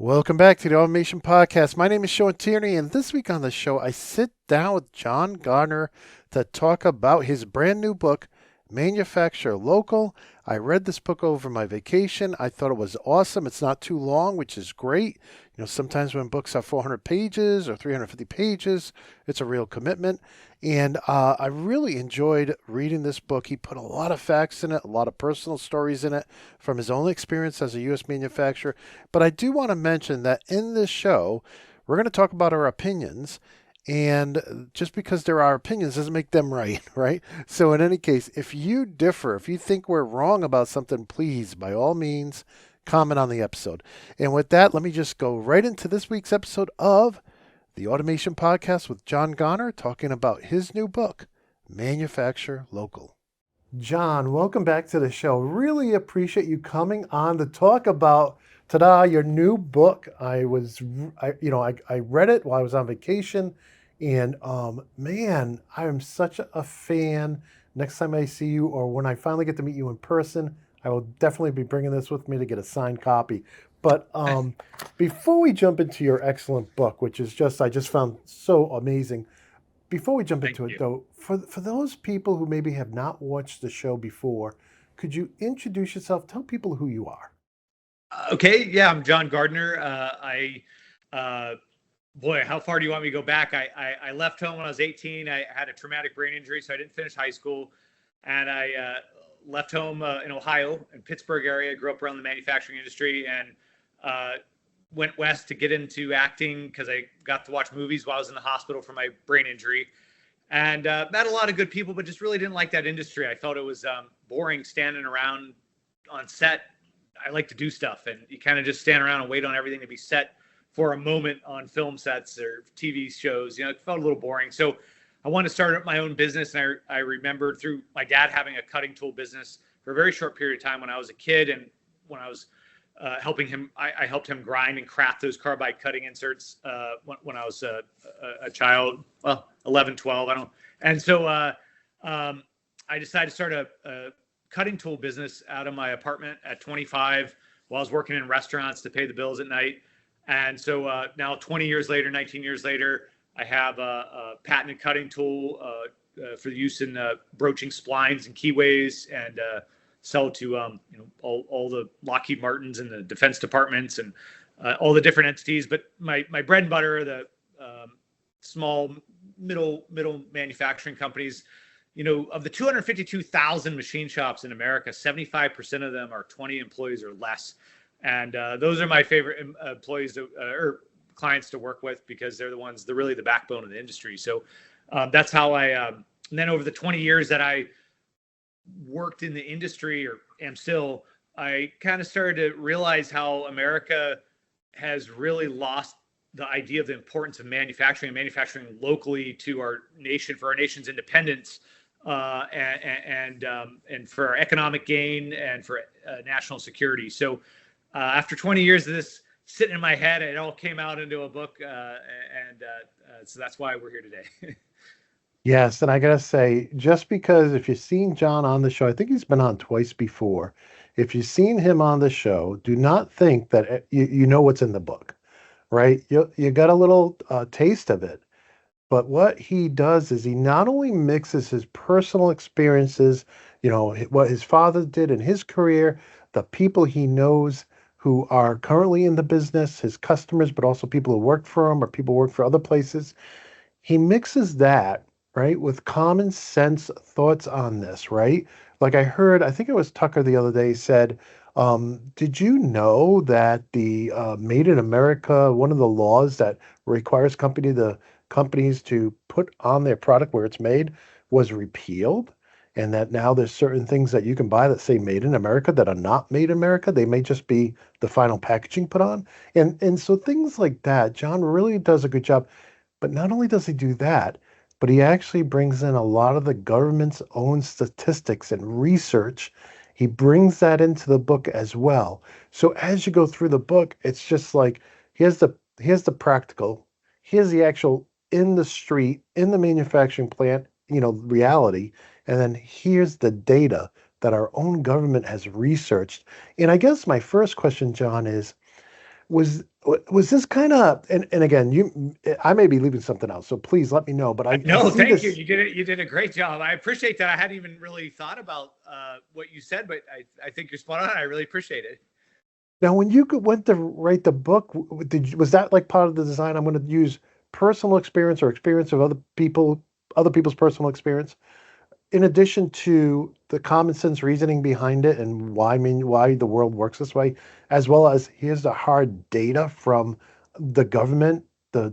Welcome back to the Automation Podcast. My name is Shawn, and this week on the show, I sit down with John Gardner to talk about his brand new book, Manufacture Local. I read this book over my vacation. I thought it was awesome. It's not too long, which is great. Sometimes when books are 400 pages or 350 pages, it's a real commitment. And I really enjoyed reading this book. He put a lot of facts in it, a lot of personal stories in it from his own experience as a U.S. manufacturer. But I do want to mention that in this show, we're going to talk about our opinions. And just because there are opinions doesn't make them right, right? So, in any case, if you differ, if you think we're wrong about something, please, by all means, comment on the episode. And with that, let me just go right into this week's episode of the Automation Podcast with John Gardner talking about his new book, Manufacture Local. John, welcome back to the show. Really appreciate you coming on to talk about your new book. I read it while I was on vacation, and man, I am such a fan. Next time I see you, or when I finally get to meet you in person, I will definitely be bringing this with me to get a signed copy. But before we jump into your excellent book, which is I just found so amazing. Before we jump Thank into it, you. though, for those people who maybe have not watched the show before, could you introduce yourself? Tell people who you are. Okay, yeah, I'm John Gardner. Uh, boy, how far do you want me to go back? I left home when I was 18. I had a traumatic brain injury, so I didn't finish high school, and I left home in Ohio, in Pittsburgh area. Grew up around the manufacturing industry, and uh, went west to get into acting because I got to watch movies while I was in the hospital for my brain injury, and met a lot of good people, but just really didn't like that industry. I felt it was boring standing around on set. I like to do stuff, and you kind of just stand around and wait on everything to be set for a moment on film sets or TV shows. It felt a little boring. So I wanted to start up my own business. And I remembered through my dad having a cutting tool business for a very short period of time when I was a kid. And when I was helping him, I helped him grind and craft those carbide cutting inserts when I was a child, well, 11, 12. I don't. And so I decided to start a cutting tool business out of my apartment at 25 while I was working in restaurants to pay the bills at night. And so now 20 years later, 19 years later, I have a patented cutting tool for use in broaching splines and keyways, and sell to all the Lockheed Martins and the defense departments and all the different entities. But my bread and butter are the small middle manufacturing companies. Of the 252,000 machine shops in America, 75% of them are 20 employees or less. And those are my favorite employees or clients to work with, because they're really the backbone of the industry. So that's how and then over the 20 years that I worked in the industry, or am still, I kind of started to realize how America has really lost the idea of the importance of manufacturing and manufacturing locally to our nation, for our nation's independence, and for our economic gain and for national security. So after 20 years of this sitting in my head, it all came out into a book, and so that's why we're here today. Yes, and I gotta say, just because if you've seen John on the show, I think he's been on twice before. If you've seen him on the show, do not think that you know what's in the book, right? You got a little taste of it. But what he does is he not only mixes his personal experiences, what his father did in his career, the people he knows who are currently in the business, his customers, but also people who work for him or people who work for other places. He mixes that, right, with common sense thoughts on this, right? Like I think it was Tucker the other day said, did you know that the Made in America, one of the laws that requires companies to put on their product where it's made was repealed? And that now there's certain things that you can buy that say made in America that are not made in America. They may just be the final packaging put on. And so things like that, John really does a good job. But not only does he do that, but he actually brings in a lot of the government's own statistics and research. He brings that into the book as well. So as you go through the book, it's just like here's the practical, here's the actual in the street, in the manufacturing plant, reality, and then here's the data that our own government has researched. And I guess my first question, John, is was this kind of, and again, I may be leaving something out, so please let me know. But I No, see thank you. this You did it. You did a great job. I appreciate that. I hadn't even really thought about what you said, but I think you're spot on. I really appreciate it. now. When you went to write the book, was that like part of the design? I'm going to use personal experience or experience of other people's personal experience, in addition to the common sense reasoning behind it and why the world works this way, as well as here's the hard data from the government, the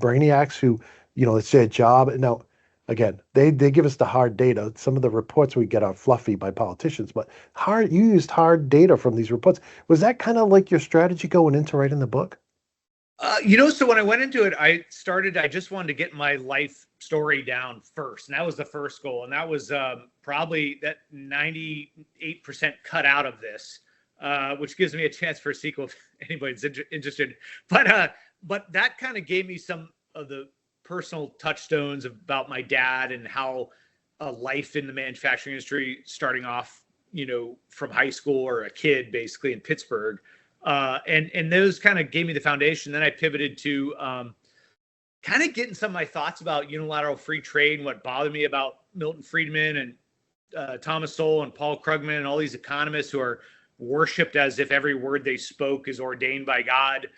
brainiacs who, it's their job. Now, again, they give us the hard data. Some of the reports we get are fluffy by politicians, but you used hard data from these reports. Was that kind of like your strategy going into writing the book? So when I went into it, I just wanted to get my life story down first. And that was the first goal. And that was probably that 98% cut out of this, which gives me a chance for a sequel if anybody's interested. But that kind of gave me some of the personal touchstones about my dad and how a life in the manufacturing industry, starting off, from high school or a kid basically in Pittsburgh, and those kind of gave me the foundation. Then I pivoted to kind of getting some of my thoughts about unilateral free trade and what bothered me about Milton Friedman and Thomas Sowell and Paul Krugman and all these economists who are worshipped as if every word they spoke is ordained by God,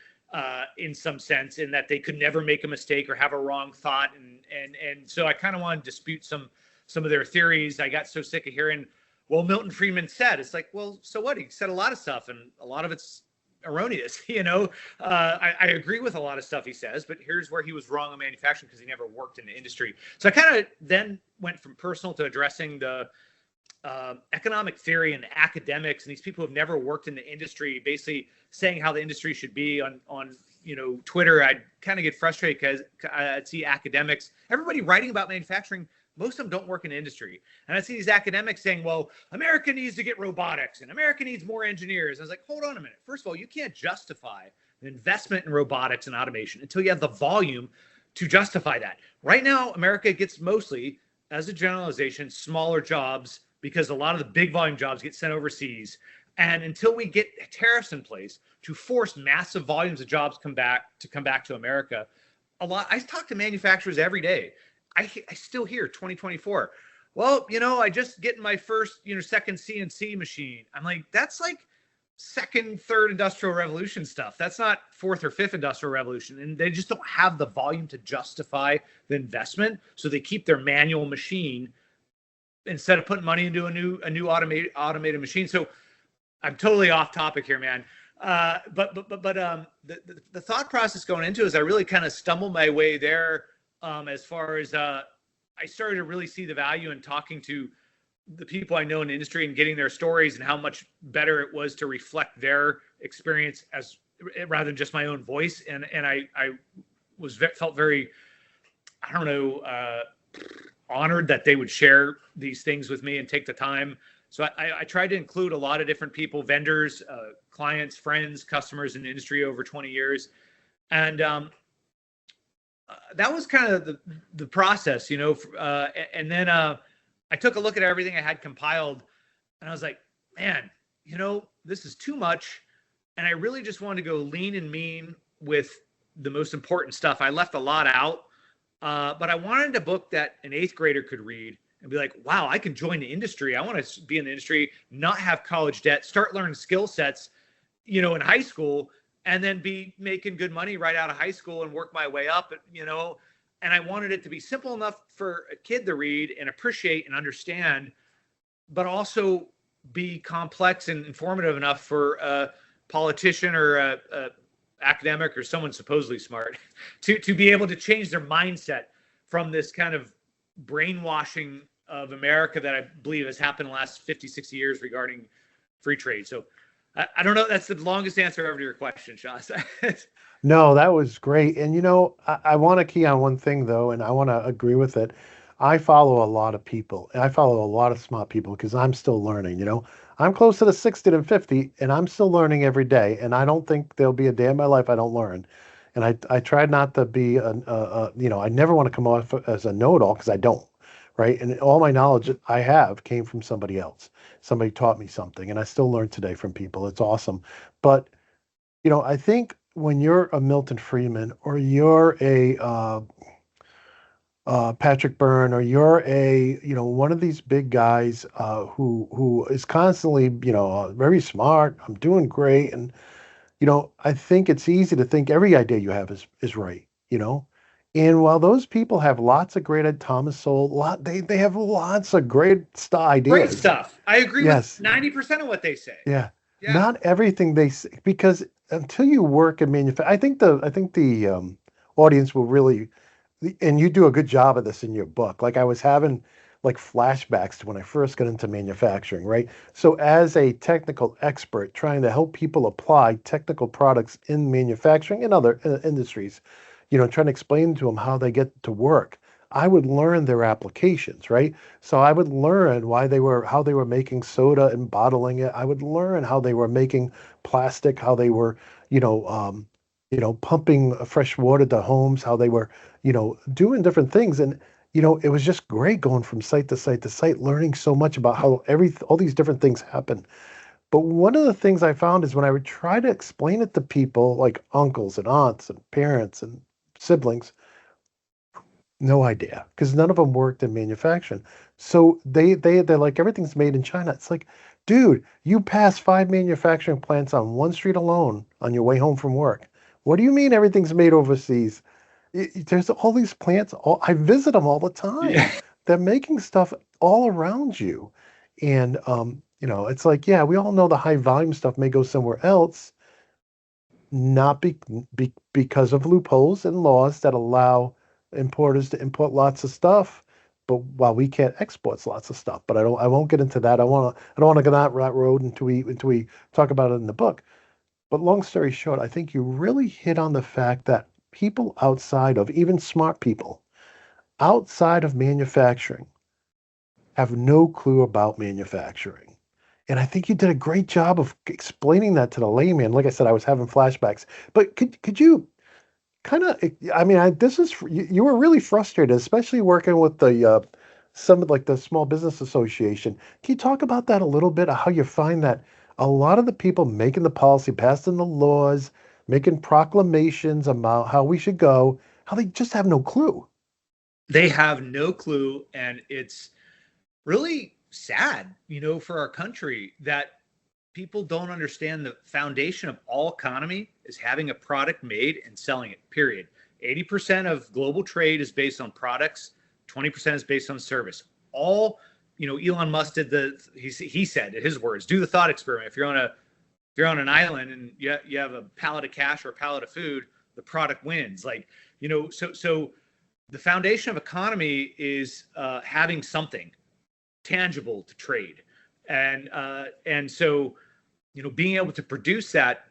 in some sense, in that they could never make a mistake or have a wrong thought. And so I kind of wanted to dispute some of their theories. I got so sick of hearing, well, Milton Friedman said, it's like, well, so what? He said a lot of stuff, and a lot of it's erroneous. I agree with a lot of stuff he says, but here's where he was wrong on manufacturing because he never worked in the industry. So I kind of then went from personal to addressing the economic theory and academics and these people who have never worked in the industry, basically saying how the industry should be on Twitter. I'd kind of get frustrated because I'd see academics, everybody writing about manufacturing. Most of them don't work in the industry. And I see these academics saying, well, America needs to get robotics and America needs more engineers. I was like, hold on a minute. First of all, you can't justify an investment in robotics and automation until you have the volume to justify that. Right now, America gets mostly, as a generalization, smaller jobs because a lot of the big volume jobs get sent overseas. And until we get tariffs in place to force massive volumes of jobs come back to America, I talk to manufacturers every day. I still hear 2024. Well, I just get my first, second CNC machine. I'm like, that's like second, third industrial revolution stuff. That's not fourth or fifth industrial revolution. And they just don't have the volume to justify the investment. So they keep their manual machine instead of putting money into a new automated machine. So I'm totally off topic here, man. But the thought process going into it is I really kind of stumbled my way there. As far as I started to really see the value in talking to the people I know in the industry and getting their stories and how much better it was to reflect their experience as rather than just my own voice. And I felt very, I don't know, honored that they would share these things with me and take the time. So I tried to include a lot of different people, vendors, clients, friends, customers in the industry over 20 years. And that was kind of the process, and then I took a look at everything I had compiled and I was like, man, this is too much. And I really just wanted to go lean and mean with the most important stuff. I left a lot out, but I wanted a book that an 8th grader could read and be like, wow, I can join the industry. I want to be in the industry, not have college debt, start learning skill sets, in high school, and then be making good money right out of high school and work my way up, and I wanted it to be simple enough for a kid to read and appreciate and understand, but also be complex and informative enough for a politician or a academic or someone supposedly smart to be able to change their mindset from this kind of brainwashing of America that I believe has happened in the last 50, 60 years regarding free trade. So I don't know. That's the longest answer ever to your question, Shawn. No, that was great. And I want to key on one thing though, and I want to agree with it. I follow a lot of people, and I follow a lot of smart people because I'm still learning. I'm closer to 60 than 50, and I'm still learning every day. And I don't think there'll be a day in my life I don't learn. And I try not to be I never want to come off as a know-it-all because I don't, right? And all my knowledge I have came from somebody else. Somebody taught me something, and I still learn today from people. It's awesome. But I think when you're a Milton Friedman or you're a Patrick Byrne, or you're a, one of these big guys who is constantly, very smart. I'm doing great, and I think it's easy to think every idea you have is right. And while those people have lots of great Thomas Sowell, they have lots of great Great ideas. stuff. I agree with Yes, 90% of what they say. yeah. Yeah. Not everything they say, because until you work in manufacturing, I think the audience will really, and you do a good job of this in your book. Like, I was having like flashbacks to when I first got into manufacturing, right? So as a technical expert trying to help people apply technical products in manufacturing and other industries, trying to explain to them how they get to work, I would learn their applications, right? So I would learn how they were making soda and bottling it. I would learn how they were making plastic, how they were, you know, um, pumping fresh water to homes, how they were, doing different things. And, it was just great going from site to site to site, learning so much about how all these different things happen. But one of the things I found is when I would try to explain it to people like uncles and aunts and parents and siblings, no idea, because none of them worked in manufacturing. So they're like, everything's made in China. It's like, dude, you pass 5 manufacturing plants on one street alone on your way home from work. What do you mean everything's made overseas? There's all these plants. I visit them all the time. Yeah. They're making stuff all around you, and it's like, yeah, we all know the high volume stuff may go somewhere else, not because of loopholes and laws that allow importers to import lots of stuff, but while we can't export lots of stuff. But I won't get into that. I don't want to go down that road until we talk about it in the book. But long story short, I think you really hit on the fact that people outside of, even smart people outside of manufacturing, have no clue about manufacturing. And I think you did a great job of explaining that to the layman. Like I said, I was having flashbacks. But could you kind of, I mean, this is, you were really frustrated, especially working with some of like the Small Business Association. Can you talk about that a little bit, how you find that a lot of the people making the policy, passing the laws, making proclamations about how we should go, how they just have no clue? They have no clue. And it's really sad, for our country that people don't understand the foundation of all economy is having a product made and selling it, period. 80% of global trade is based on products, 20% is based on service. All, Elon Musk did he said, in his words, do the thought experiment. If you're on an island and you have a pallet of cash or a pallet of food, the product wins. Like, so the foundation of economy is having something tangible to trade. And so, being able to produce that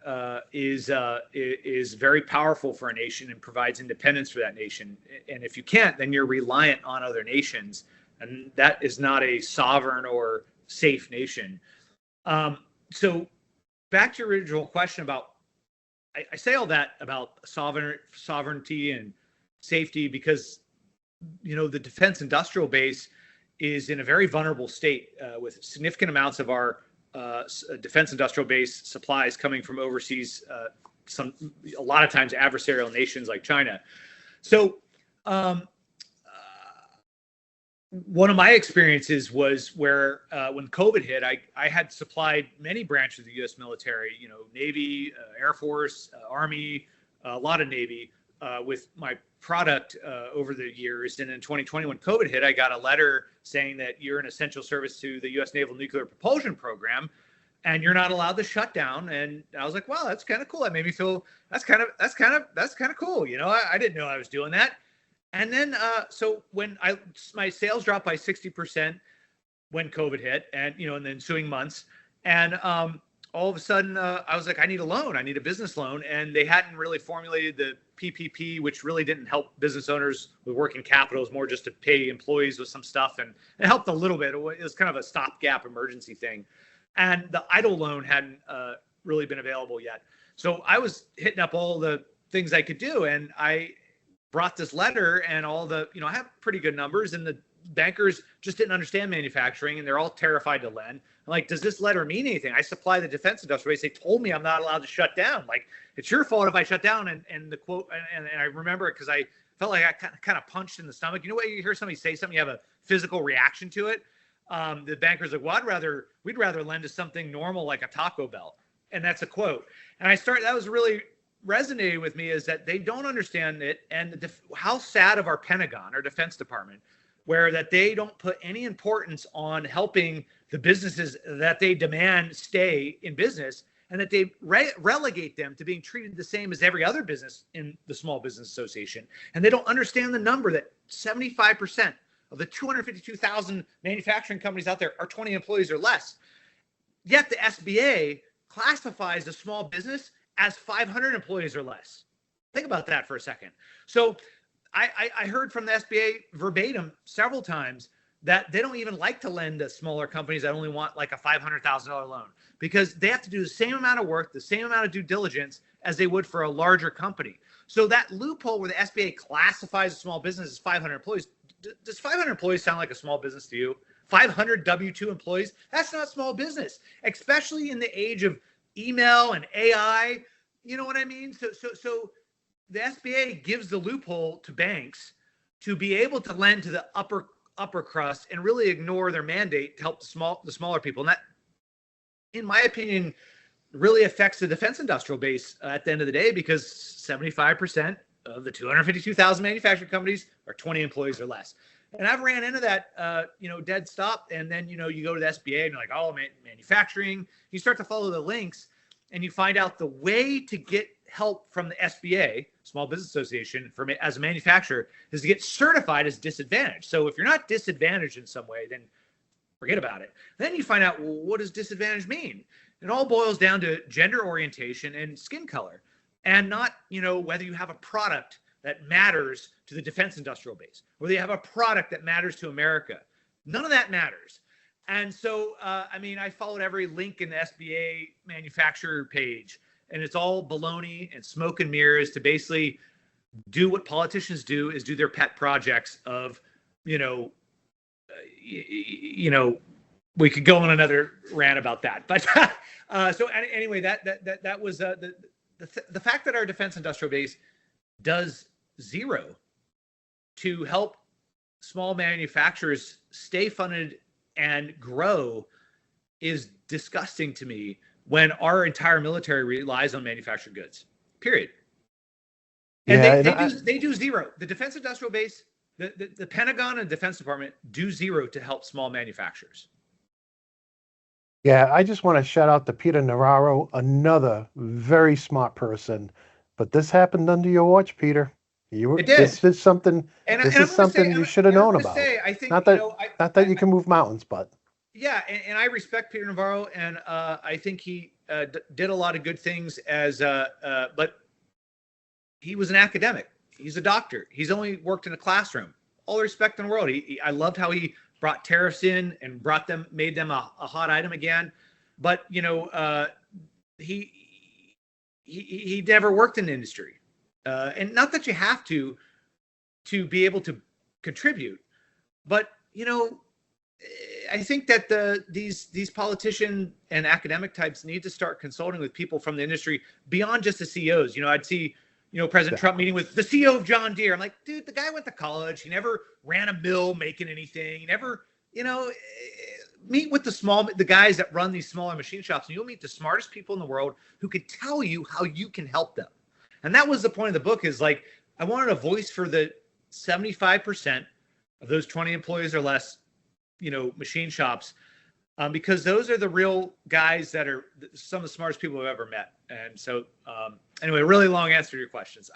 is very powerful for a nation and provides independence for that nation. And if you can't, then you're reliant on other nations, and that is not a sovereign or safe nation. So back to your original question about, I say all that about sovereignty and safety because, the defense industrial base is in a very vulnerable state with significant amounts of our defense industrial base supplies coming from overseas, a lot of times adversarial nations like China. So one of my experiences was where when COVID hit, I had supplied many branches of the U.S. military, Navy, Air Force, Army, a lot of Navy with my product over the years. And in 2020, when COVID hit, I got a letter saying that you're an essential service to the U.S. Naval Nuclear Propulsion Program, and you're not allowed to shut down. And I was like, wow, that's kind of cool. That made me feel that's kind of cool. I didn't know I was doing that. And then, so when my sales dropped by 60% when COVID hit, and in the ensuing months, and all of a sudden, I was like, I need a loan. I need a business loan, and they hadn't really formulated the PPP, which really didn't help business owners with working capital. It was more just to pay employees with some stuff, and it helped a little bit. It was kind of a stopgap emergency thing, and the idle loan hadn't really been available yet. So I was hitting up all the things I could do, and I brought this letter and all the, I have pretty good numbers, and bankers just didn't understand manufacturing, and they're all terrified to lend. I'm like, does this letter mean anything? I supply the defense industrial base. They told me I'm not allowed to shut down. Like, it's your fault if I shut down. And the quote, and I remember it because I felt like I kind of punched in the stomach. You know what? You hear somebody say something, you have a physical reaction to it. The banker's like, well, we'd rather lend to something normal like a Taco Bell. And that's a quote. And that was really resonating with me, is that they don't understand it. And how sad of our Pentagon, our Defense Department, where that they don't put any importance on helping the businesses that they demand stay in business, and that they relegate them to being treated the same as every other business in the Small Business Association. And they don't understand the number that 75% of the 252,000 manufacturing companies out there are 20 employees or less. Yet the SBA classifies a small business as 500 employees or less. Think about that for a second. So I heard from the SBA verbatim several times that they don't even like to lend to smaller companies that only want like a $500,000 loan, because they have to do the same amount of work, the same amount of due diligence as they would for a larger company. So that loophole where the SBA classifies a small business as 500 employees, does 500 employees sound like a small business to you? 500 W-2 employees? That's not small business, especially in the age of email and AI. You know what I mean? So the SBA gives the loophole to banks to be able to lend to the upper crust and really ignore their mandate to help the smaller people. And that, in my opinion, really affects the defense industrial base at the end of the day, because 75% of the 252,000 manufacturing companies are 20 employees or less. And I've ran into that, dead stop. And then, you go to the SBA and you're like, oh, manufacturing. You start to follow the links and you find out the way to get help from the SBA, Small Business Association, as a manufacturer, is to get certified as disadvantaged. So if you're not disadvantaged in some way, then forget about it. Then you find out, well, what does disadvantage mean? It all boils down to gender orientation and skin color, and not, whether you have a product that matters to the defense industrial base, whether you have a product that matters to America. None of that matters. And so, I followed every link in the SBA manufacturer page, and it's all baloney and smoke and mirrors to basically do what politicians do, is do their pet projects of, we could go on another rant about that. But so anyway, that was the fact that our defense industrial base does zero to help small manufacturers stay funded and grow is disgusting to me, when our entire military relies on manufactured goods, period. And they do zero. The defense industrial base, the Pentagon and Defense Department do zero to help small manufacturers. Yeah, I just want to shout out to Peter Navarro, another very smart person. But this happened under your watch, Peter. It did. This is something. You should have known about. I think not that you can move mountains, but. Yeah, and I respect Peter Navarro, and I think he did a lot of good things but he was an academic. He's a doctor. He's only worked in a classroom. All the respect in the world. I loved how he brought tariffs in and made them a hot item again. But he never worked in the industry, and not that you have to be able to contribute, but I think that these politician and academic types need to start consulting with people from the industry beyond just the CEOs. I'd see, President Trump meeting with the CEO of John Deere. I'm like, dude, the guy went to college. He never ran a mill making anything. He never, meet with the guys that run these smaller machine shops, and you'll meet the smartest people in the world who could tell you how you can help them. And that was the point of the book, is like, I wanted a voice for the 75% of those 20 employees or less, machine shops, because those are the real guys that are some of the smartest people I've ever met. And so, anyway, really long answer to your questions.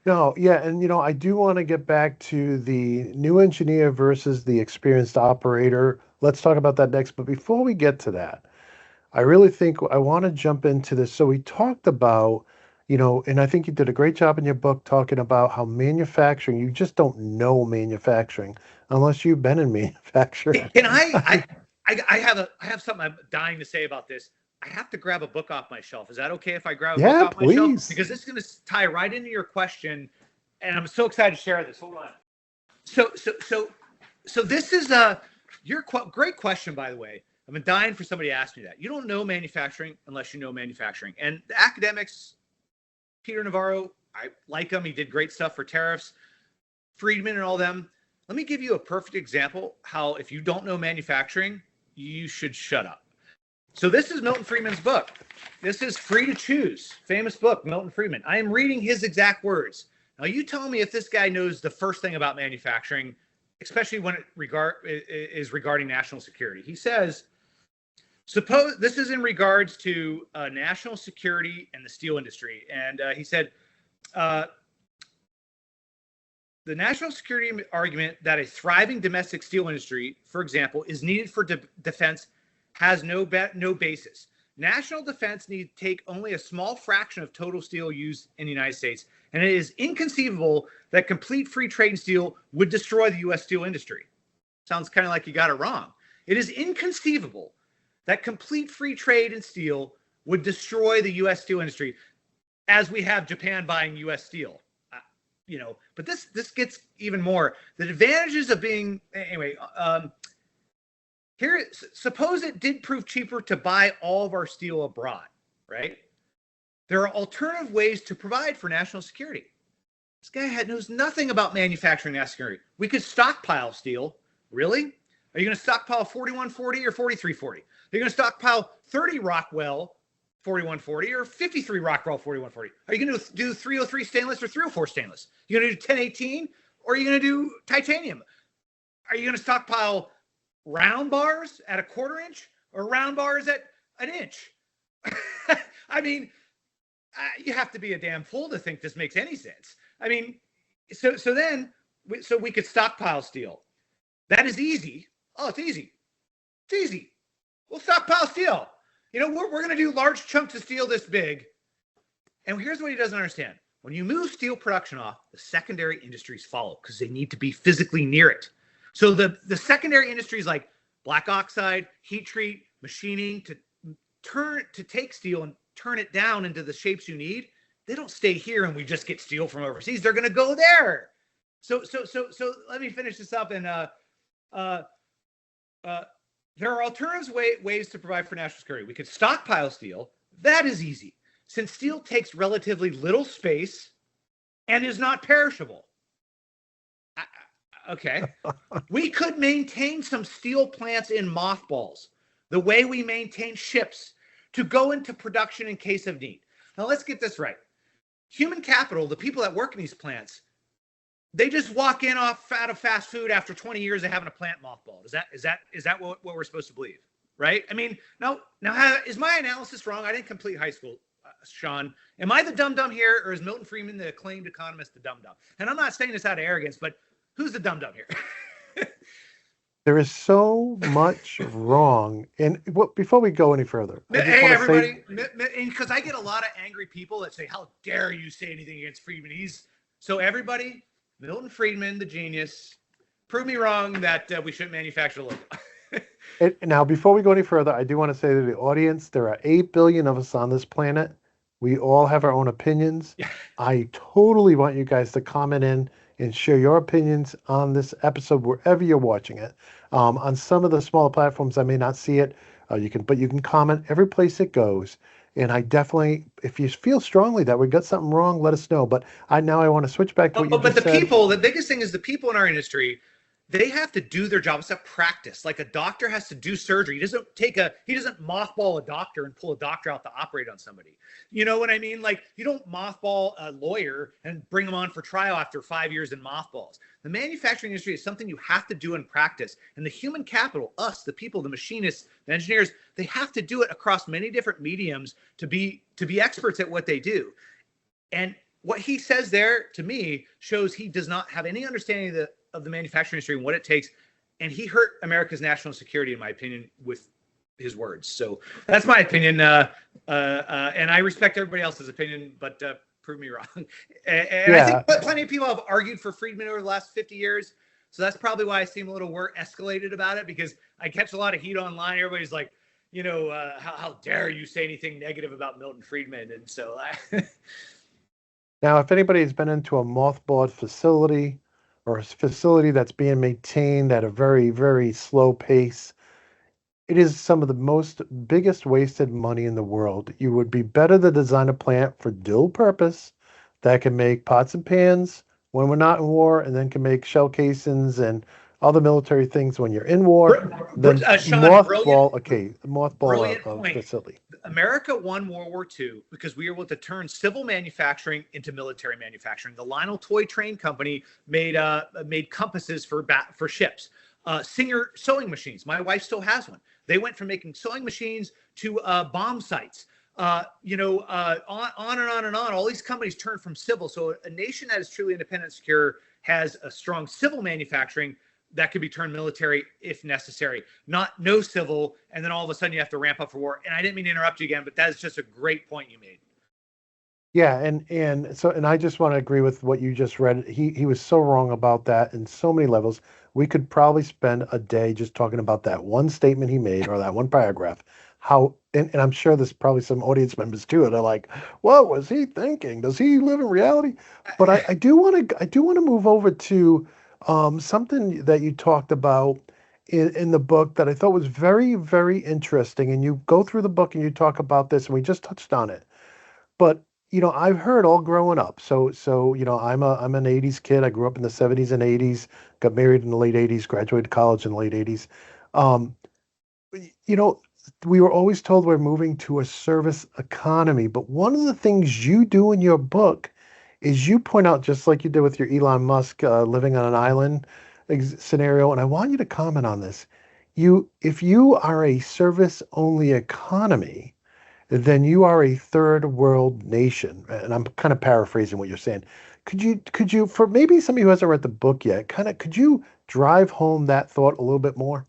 No, yeah, and I do want to get back to the new engineer versus the experienced operator. Let's talk about that next. But before we get to that, I really think I want to jump into this. So we talked about, and I think you did a great job in your book talking about how manufacturing, you just don't know manufacturing unless you've been in manufacturing. And I have something I'm dying to say about this. I have to grab a book off my shelf. Is that okay if I grab a book off my shelf? Because this is going to tie right into your question, and I'm so excited to share this. Hold on. So So this is great question, by the way. I've been dying for somebody to ask me that. You don't know manufacturing unless you know manufacturing. And the academics, Peter Navarro, I like him. He did great stuff for tariffs, Friedman and all them. Let me give you a perfect example how if you don't know manufacturing, you should shut up. So this is Milton Friedman's book. This is Free to Choose, famous book, Milton Friedman. I am reading his exact words. Now you tell me if this guy knows the first thing about manufacturing, especially when it is regarding national security. He says, suppose this is in regards to national security and the steel industry. And he said, the national security argument that a thriving domestic steel industry, for example, is needed for defense has no basis. National defense need take only a small fraction of total steel used in the United States, and it is inconceivable that complete free trade in steel would destroy the U.S. steel industry. Sounds kind of like you got it wrong. It is inconceivable that complete free trade in steel would destroy the U.S. steel industry, as we have Japan buying U.S. steel. But this gets even more. The advantages of being anyway. Suppose it did prove cheaper to buy all of our steel abroad, right? There are alternative ways to provide for national security. This guy knows nothing about manufacturing national security. We could stockpile steel. Really? Are you going to stockpile 4140 or 4340? Are you going to stockpile 30 Rockwell 4140 or 53 Rockwell 4140? Are you going to do 303 stainless or 304 stainless? Are you going to do 1018 or are you going to do titanium? Are you going to stockpile round bars at a 1/4 inch or round bars at an inch? I mean, you have to be a damn fool to think this makes any sense. I mean, so we could stockpile steel. That is easy. Oh, it's easy. It's easy. We'll stockpile steel. We're going to do large chunks of steel this big. And here's what he doesn't understand. When you move steel production off, the secondary industries follow because they need to be physically near it. So the secondary industries like black oxide, heat treat, machining to take steel and turn it down into the shapes you need, they don't stay here and we just get steel from overseas. They're going to go there. So let me finish this up. And there are alternative ways to provide for national security. We could stockpile steel. That is easy, since steel takes relatively little space and is not perishable. Okay. We could maintain some steel plants in mothballs, the way we maintain ships, to go into production in case of need. Now let's get this right. Human capital, the people that work in these plants, they just walk in out of fast food after 20 years of having a plant mothballed. Is that what we're supposed to believe? Right? I mean, now is my analysis wrong? I didn't complete high school, Shawn. Am I the dum-dum here, or is Milton Friedman, the acclaimed economist, the dum-dum? And I'm not saying this out of arrogance, but who's the dum-dum here? There is so much wrong. And before we go any further, hey, everybody, because I get a lot of angry people that say, how dare you say anything against Friedman? So everybody, Milton Friedman, the genius, prove me wrong that we shouldn't manufacture local. Now, before we go any further, I do want to say to the audience, there are 8 billion of us on this planet. We all have our own opinions. Yeah. I totally want you guys to comment in and share your opinions on this episode wherever you're watching it. On some of the smaller platforms, I may not see it. You can comment every place it goes. And I definitely, if you feel strongly that we got something wrong, let us know. But I want to switch back to what you just said. People, the biggest thing is the people in our industry, they have to do their job. It's a practice. Like a doctor has to do surgery. He doesn't mothball a doctor and pull a doctor out to operate on somebody. You know what I mean? Like, you don't mothball a lawyer and bring him on for trial after 5 years in mothballs. The manufacturing industry is something you have to do in practice. And the human capital, us, the people, the machinists, the engineers, they have to do it across many different mediums to be experts at what they do. And what he says there, to me, shows he does not have any understanding of the manufacturing industry and what it takes. And he hurt America's national security, in my opinion, with his words. So that's my opinion. And I respect everybody else's opinion, but prove me wrong. And I think plenty of people have argued for Friedman over the last 50 years. So that's probably why I seem a little escalated about it, because I catch a lot of heat online. Everybody's like, how dare you say anything negative about Milton Friedman? And so Now, if anybody's been into a mothballed facility, or a facility that's being maintained at a very, very slow pace, it is some of the most biggest wasted money in the world. You would be better to design a plant for dual purpose that can make pots and pans when we're not in war, and then can make shell casings and other military things when you're in war, than Shawn, brilliant, mothball brilliant a point. facility. America won World War II because we were able to turn civil manufacturing into military manufacturing. The Lionel Toy Train Company made compasses for ships. Singer sewing machines. My wife still has one. They went from making sewing machines to bomb sites. On and on and on. All these companies turned from civil. So a nation that is truly independent and secure has a strong civil manufacturing that could be turned military if necessary. Not no civil, and then all of a sudden you have to ramp up for war. And I didn't mean to interrupt you again, but that is just a great point you made. Yeah, and I just want to agree with what you just read. He was so wrong about that in so many levels. We could probably spend a day just talking about that one statement he made or that one paragraph. How and I'm sure there's probably some audience members too, and they're like, "What was he thinking? Does he live in reality?" But I do want to move over to something that you talked about in the book that I thought was very, very interesting. And you go through the book and you talk about this, and we just touched on it. But I've heard all growing up. I'm an '80s kid. I grew up in the '70s and '80s. Got married in the late '80s. Graduated college in the late '80s. Um, you know, we were always told we're moving to a service economy. But one of the things you do in your book is you point out, just like you did with your Elon Musk living on an island scenario, and I want you to comment on this. If you are a service only economy, then you are a third world nation. And I'm kind of paraphrasing what you're saying. Could you, for maybe somebody who hasn't read the book yet, could you drive home that thought a little bit more?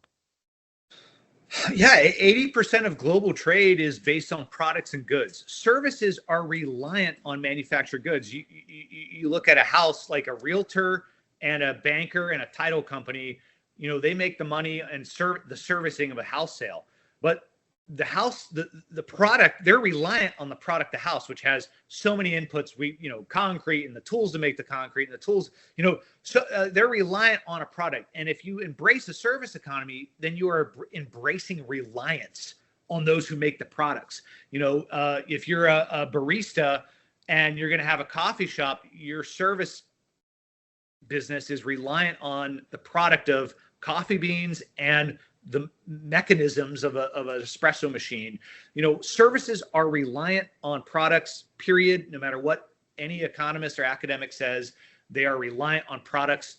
Yeah, 80% of global trade is based on products and goods. Services are reliant on manufactured goods. You look at a house, like a realtor and a banker and a title company, they make the money and serve the servicing of a house sale. But the product, they're reliant on the product, the house, which has so many inputs. Concrete and the tools to make the concrete and the tools, so they're reliant on a product. And if you embrace a service economy, then you are embracing reliance on those who make the products. If you're a barista and you're going to have a coffee shop, your service business is reliant on the product of coffee beans and the mechanisms of an espresso machine. Services are reliant on products, period. No matter what any economist or academic says, they are reliant on products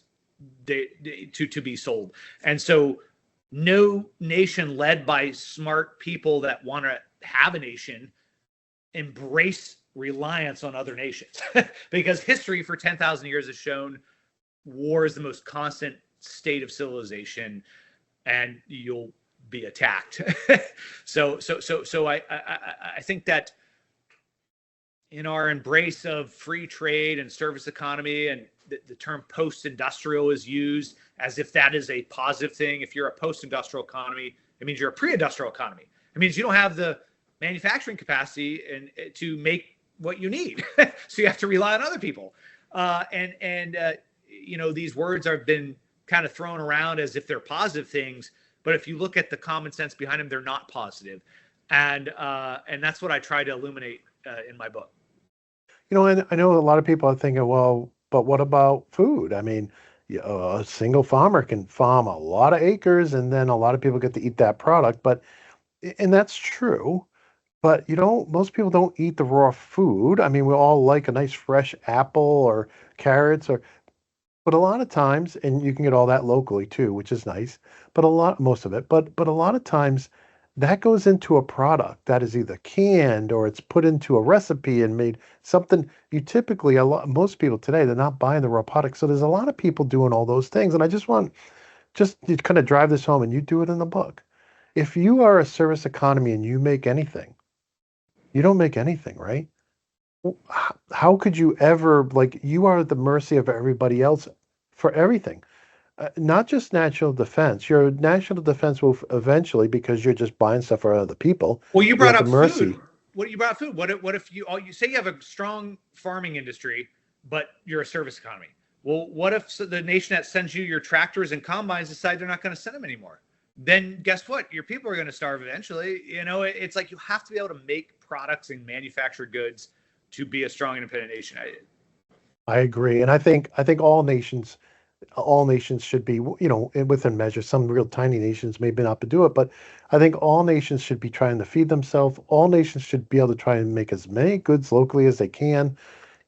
to be sold. And so no nation led by smart people that want to have a nation embrace reliance on other nations because history for 10,000 years has shown war is the most constant state of civilization, and you'll be attacked. So I think that in our embrace of free trade and service economy, and the term post-industrial is used as if that is a positive thing. If you're a post-industrial economy, it means you're a pre-industrial economy. It means you don't have the manufacturing capacity to make what you need. So you have to rely on other people. These words have been kind of thrown around as if they're positive things, but if you look at the common sense behind them, they're not positive. And that's what I try to illuminate in my book. And I know a lot of people are thinking, well, but what about food? I mean, a single farmer can farm a lot of acres, and then a lot of people get to eat that product. And that's true. But most people don't eat the raw food. I mean, we all like a nice fresh apple or carrots, but a lot of times, and you can get all that locally too, which is nice, but most of it, but a lot of times that goes into a product that is either canned or it's put into a recipe and made something. Most people today, they're not buying the raw product. So there's a lot of people doing all those things. And I just to kind of drive this home, and you do it in the book. If you are a service economy and you make anything, you don't make anything, right? How could you ever, like, you are at the mercy of everybody else for everything? Not just national defense. Your national defense will eventually, because you're just buying stuff for other people. Well, you You're brought at the up mercy. food. What you brought up food? What if you say you have a strong farming industry, but you're a service economy? Well, what if the nation that sends you your tractors and combines decide they're not going to send them anymore? Then guess what? Your people are going to starve eventually. It's like you have to be able to make products and manufacture goods to be a strong, independent nation. I agree, and I think all nations should be, within measure. Some real tiny nations maybe not to do it, but I think all nations should be trying to feed themselves. All nations should be able to try and make as many goods locally as they can.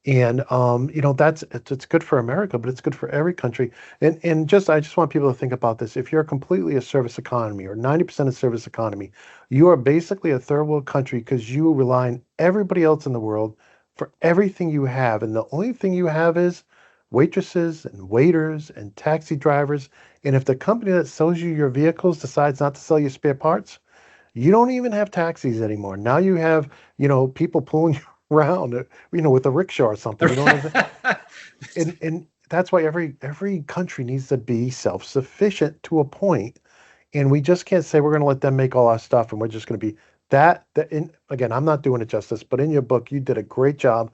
And it's good for America, but it's good for every country. And just I just want people to think about this. If you're completely a service economy or 90% a service economy, you are basically a third world country because you rely on everybody else in the world for everything you have. And the only thing you have is waitresses and waiters and taxi drivers. And if the company that sells you your vehicles decides not to sell you spare parts, you don't even have taxis anymore. Now you have, people pulling you around, with a rickshaw or something. You know what I'm saying? And that's why every country needs to be self-sufficient to a point, and we just can't say we're going to let them make all our stuff and we're just going to be that. Again, I'm not doing it justice, but in your book, you did a great job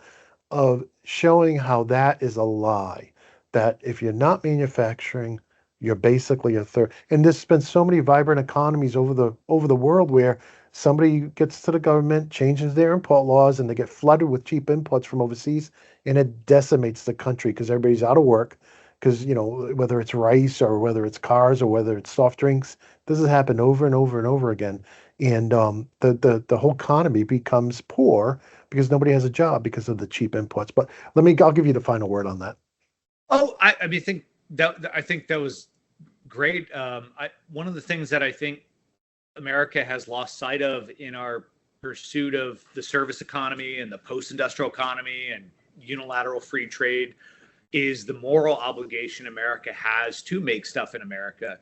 of showing how that is a lie. That if you're not manufacturing, you're basically a third. And there's been so many vibrant economies over the world where somebody gets to the government, changes their import laws, and they get flooded with cheap imports from overseas, and it decimates the country because everybody's out of work. Because whether it's rice or whether it's cars or whether it's soft drinks, this has happened over and over and over again. And the whole economy becomes poor because nobody has a job because of the cheap imports. But I'll give you the final word on that. Oh, I think that was great. One of the things that I think America has lost sight of in our pursuit of the service economy and the post-industrial economy and unilateral free trade is the moral obligation America has to make stuff in America.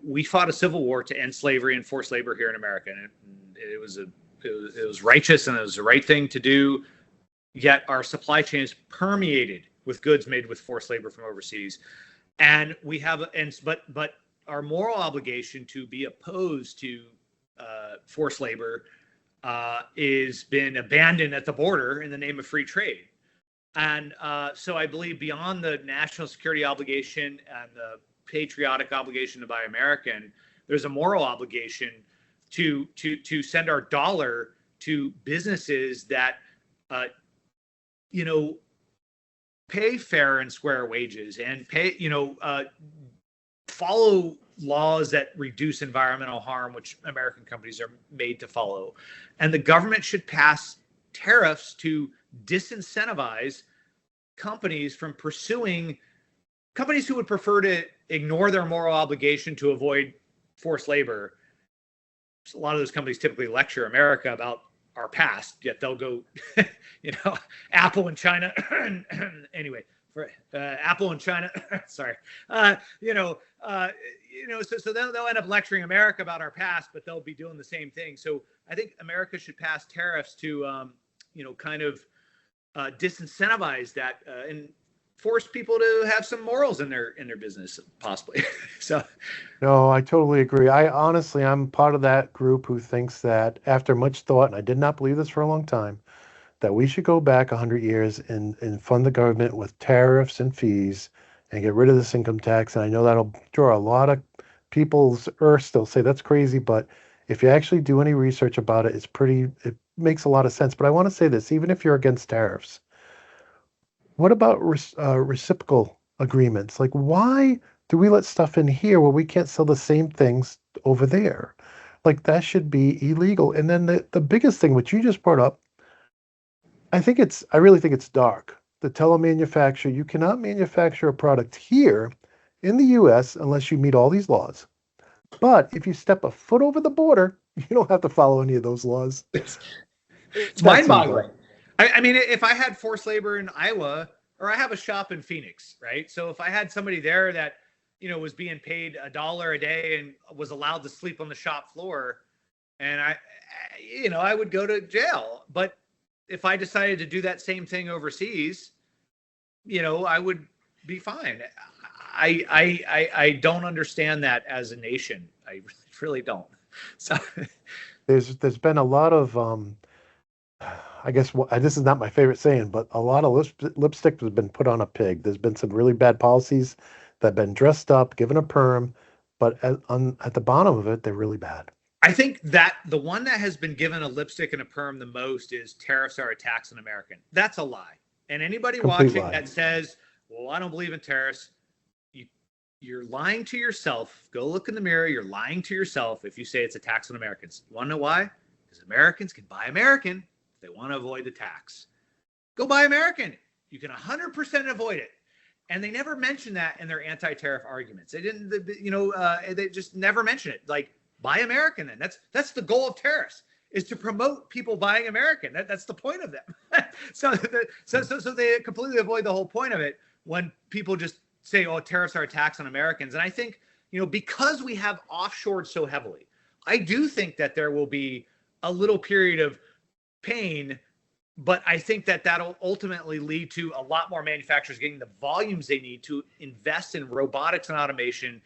We fought a civil war to end slavery and forced labor here in America, and it was righteous and it was the right thing to do. Yet our supply chain is permeated with goods made with forced labor from overseas, and but our moral obligation to be opposed to forced labor is been abandoned at the border in the name of free trade. And so I believe beyond the national security obligation and the patriotic obligation to buy American, there's a moral obligation to send our dollar to businesses that pay fair and square wages and follow laws that reduce environmental harm, which American companies are made to follow. And the government should pass tariffs to disincentivize companies from pursuing companies who would prefer to ignore their moral obligation to avoid forced labor. A lot of those companies typically lecture America about our past, yet they'll go, Apple and China. Anyway, for Apple and China, sorry, so they'll end up lecturing America about our past, but they'll be doing the same thing. So I think America should pass tariffs to, kind of disincentivize that and force people to have some morals in their business, possibly. So, No, I totally agree. I'm part of that group who thinks that after much thought, and I did not believe this for a long time, that we should go back 100 years and fund the government with tariffs and fees and get rid of this income tax. And I know that'll draw a lot of people's earth. They'll say that's crazy, but if you actually do any research about it, it makes a lot of sense. But I want to say this, even if you're against tariffs, what about reciprocal agreements? Like, why do we let stuff in here where we can't sell the same things over there? Like, that should be illegal. And then the biggest thing, which you just brought up, I really think it's dark. The telemanufacturer, you cannot manufacture a product here in the US unless you meet all these laws. But if you step a foot over the border, you don't have to follow any of those laws. It's mind-boggling. I mean, if I had forced labor in Iowa, or I have a shop in Phoenix, right? So if I had somebody there that, was being paid $1 a day and was allowed to sleep on the shop floor, and I would go to jail. But if I decided to do that same thing overseas, I would be fine. I don't understand that as a nation. I really don't. So there's been a lot of I guess this is not my favorite saying, but a lot of lipstick has been put on a pig. There's been some really bad policies that have been dressed up, given a perm, but at the bottom of it, they're really bad. I think that the one that has been given a lipstick and a perm the most is tariffs are a tax on American. That's a lie. And anybody Complete watching lie. that says, well, I don't believe in tariffs, you're lying to yourself. Go look in the mirror. You're lying to yourself if you say it's a tax on Americans. You want to know why? Because Americans can buy American if they want to avoid the tax. Go buy American. You can 100% avoid it. And they never mention that in their anti-tariff arguments. They didn't, they just never mention it. Like, buy American. And that's the goal of tariffs, is to promote people buying American. That's the point of them. so they completely avoid the whole point of it when people just say, oh, tariffs are a tax on Americans. And I think, because we have offshored so heavily, I do think that there will be a little period of pain, but I think that that'll ultimately lead to a lot more manufacturers getting the volumes they need to invest in robotics and automation,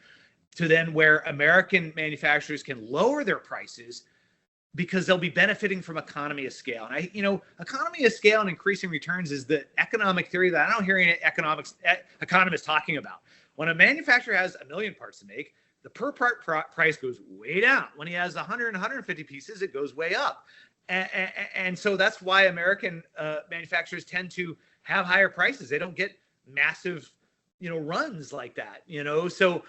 to then where American manufacturers can lower their prices because they'll be benefiting from economy of scale. And economy of scale and increasing returns is the economic theory that I don't hear any economists talking about. When a manufacturer has 1 million parts to make, the per part price goes way down. When he has 100 and 150 pieces, it goes way up. And so that's why American manufacturers tend to have higher prices. They don't get massive runs like that, So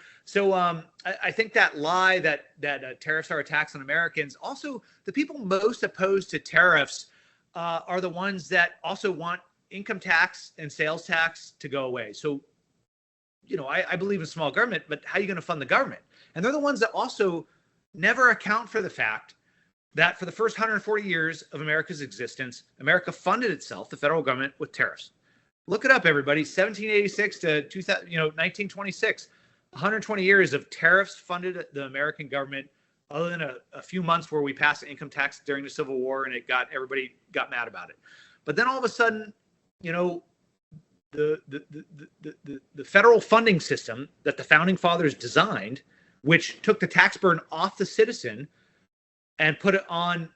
I think that lie that tariffs are a tax on Americans. Also, the people most opposed to tariffs are the ones that also want income tax and sales tax to go away. So, I believe in small government, but how are you going to fund the government? And they're the ones that also never account for the fact that for the first 140 years of America's existence, America funded itself, the federal government, with tariffs. Look it up, everybody. 1786 to 1926, 120 years of tariffs funded the American government, other than a few months where we passed the income tax during the Civil War and everybody got mad about it. But then all of a sudden, the federal funding system that the founding fathers designed, which took the tax burden off the citizen and put it on,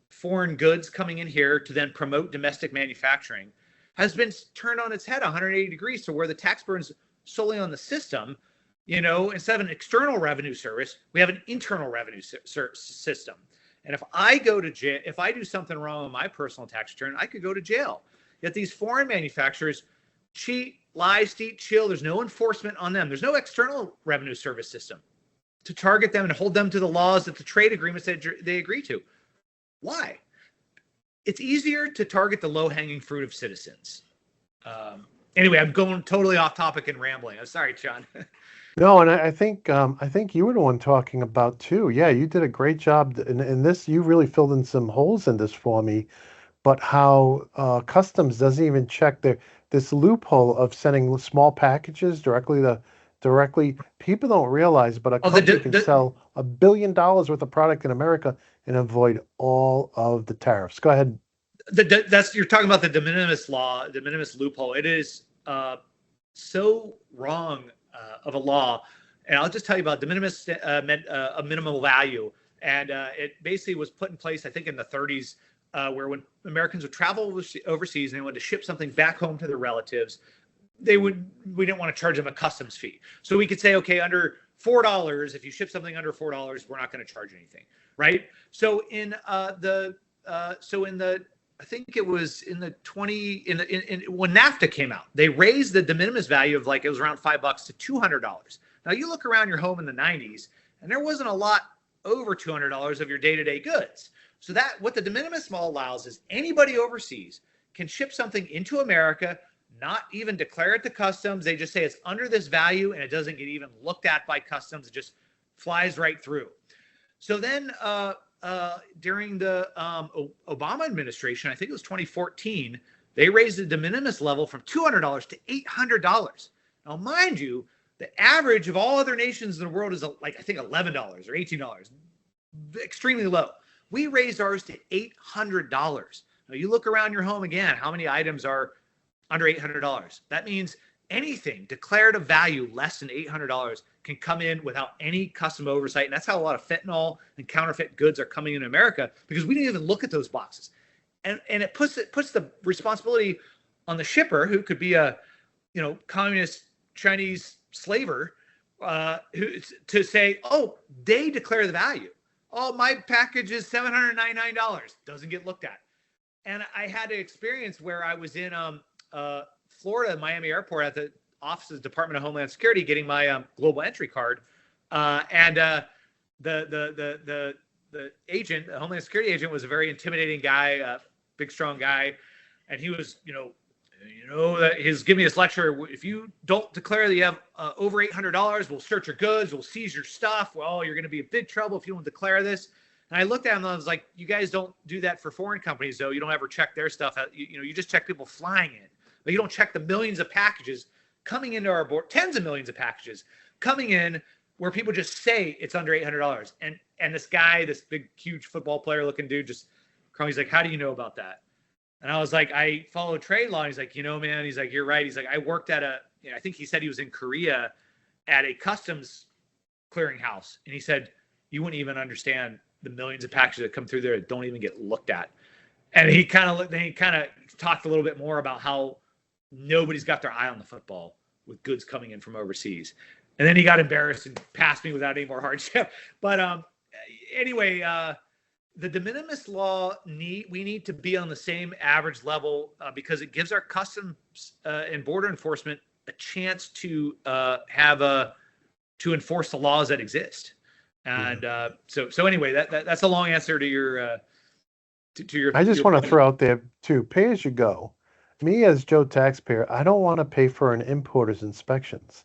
foreign goods coming in here to then promote domestic manufacturing, has been turned on its head 180 degrees to where the tax burden's solely on the system. Instead of an external revenue service, we have an internal revenue system. And if I go to jail, if I do something wrong on my personal tax return, I could go to jail. Yet these foreign manufacturers cheat, lie, steal, chill. There's no enforcement on them. There's no external revenue service system to target them and hold them to the laws that the trade agreements that they agree to. Why? It's easier to target the low-hanging fruit of citizens. Anyway, I'm going totally off topic and rambling. I'm sorry, Shawn. No, and I think you were the one talking about too. Yeah, you did a great job in this. You really filled in some holes in this for me. But how customs doesn't even check this loophole of sending small packages directly. People don't realize, but a company can sell $1 billion worth of product in America and avoid all of the tariffs. Go ahead. You're talking about the de minimis law, de minimis loophole. It is so wrong of a law. And I'll just tell you about de minimis, meant a minimal value. And it basically was put in place, I think, in the 30s, where when Americans would travel overseas and they wanted to ship something back home to their relatives, we didn't want to charge them a customs fee. So we could say, okay, under $4, if you ship something under $4, we're not going to charge anything, right? So I think it was when NAFTA came out, they raised the de minimis value of it was around $5 to $200. Now you look around your home in the 90s, and there wasn't a lot over $200 of your day-to-day goods. So what the de minimis law allows is anybody overseas can ship something into America, not even declare it to customs. They just say it's under this value, and it doesn't get even looked at by customs. It just flies right through. So then during the Obama administration, I think it was 2014, they raised the de minimis level from $200 to $800. Now, mind you, the average of all other nations in the world is I think $11 or $18, extremely low. We raised ours to $800. Now, you look around your home again, how many items are under $800? That means anything declared of value less than $800 can come in without any custom oversight. And that's how a lot of fentanyl and counterfeit goods are coming in America, because we didn't even look at those boxes. and it puts the responsibility on the shipper, who could be a communist Chinese slaver, who to say, oh, they declare the value. Oh, my package is $799, doesn't get looked at. And I had an experience where I was in Florida, Miami Airport, at the office's Department of Homeland Security, getting my global entry card, and the agent, the Homeland Security agent, was a very intimidating guy, big, strong guy, and he was, that he's giving me this lecture. If you don't declare that you have over $800, we'll search your goods, we'll seize your stuff. Well, you're going to be in big trouble if you don't declare this. And I looked at him and I was like, you guys don't do that for foreign companies, though. You don't ever check their stuff out. You just check people flying in. But you don't check the millions of packages coming into our board, tens of millions of packages coming in where people just say it's under $800. And this guy, this big, huge football player looking dude, just, he's like, how do you know about that? And I was like, I follow trade law. And he's like, man, he's like, you're right. He's like, I worked at I think he said he was in Korea at a customs clearinghouse. And he said, you wouldn't even understand the millions of packages that come through there that don't even get looked at. And he kind of talked a little bit more about how nobody's got their eye on the football with goods coming in from overseas. And then he got embarrassed and passed me without any more hardship. But anyway, the de minimis law we need to be on the same average level because it gives our customs and border enforcement a chance to to enforce the laws that exist. And so anyway, that's a long answer to your to your. I just want to throw out there too, pay as you go. Me as Joe taxpayer, I don't want to pay for an importer's inspections.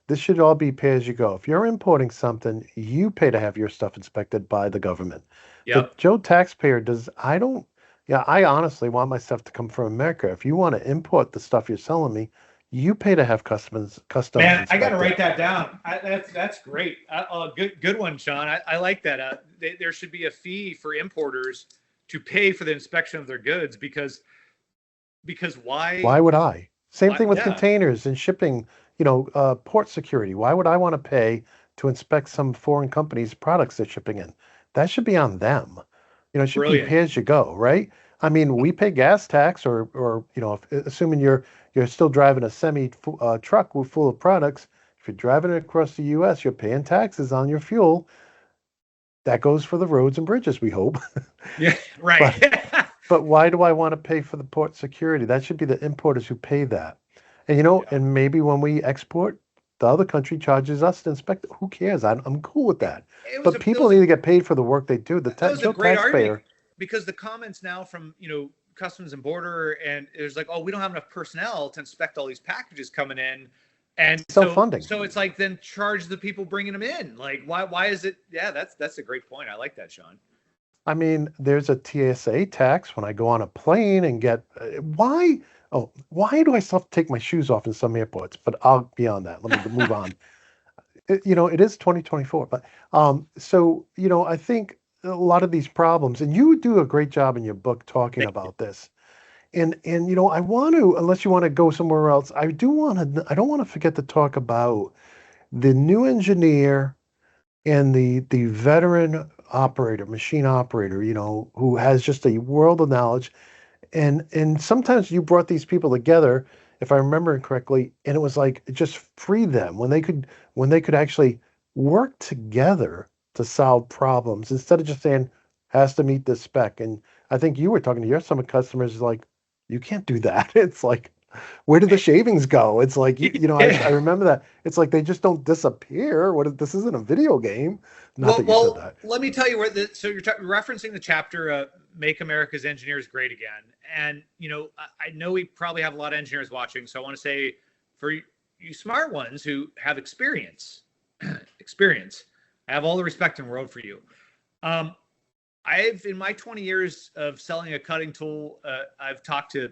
This should all be pay as you go. If you're importing something, you pay to have your stuff inspected by the government. Yep. The Joe taxpayer I honestly want my stuff to come from America. If you want to import the stuff you're selling me, you pay to have customs Man, inspected. I got to write that down. That's great. Good one, Shawn. I like that. There should be a fee for importers to pay for the inspection of their goods because why? Why would I? Same thing with Yeah. containers and shipping, port security. Why would I want to pay to inspect some foreign company's products they're shipping in? That should be on them. It should Brilliant. be pay as you go, right? I mean, we pay gas tax or assuming you're still driving a semi truck full of products. If you're driving it across the U.S., you're paying taxes on your fuel. That goes for the roads and bridges, we hope. Yeah, right. But why do I want to pay for the port security? That should be the importers who pay that. And and maybe when we export, the other country charges us to inspect it. Who cares? I'm cool with that. But people need to get paid for the work they do. The Joe taxpayer. Because the comments now from Customs and Border, and there's like, oh, we don't have enough personnel to inspect all these packages coming in, and self-funding. So it's like, then charge the people bringing them in. Like, why is it? Yeah, that's a great point. I like that, Shawn. I mean, there's a TSA tax when I go on a plane and get why do I still have to take my shoes off in some airports? But I'll beyond that. Let me move on. It is 2024, but I think a lot of these problems, and you do a great job in your book talking about this. And I want to, unless you want to go somewhere else, I don't want to forget to talk about the new engineer and the veteran operator, machine operator, who has just a world of knowledge. And sometimes you brought these people together, if I remember correctly, and it was like it just freed them when they could actually work together to solve problems instead of just saying has to meet this spec. And I think you were talking to some customers like, you can't do that. It's like, where did the shavings go? It's like, I remember that. It's like they just don't disappear. This isn't a video game. Not that you said that. Let me tell you so you're referencing the chapter Make America's Engineers Great Again. And, I know we probably have a lot of engineers watching. So I want to say, for you smart ones who have experience, I have all the respect in the world for you. In my 20 years of selling a cutting tool, I've talked to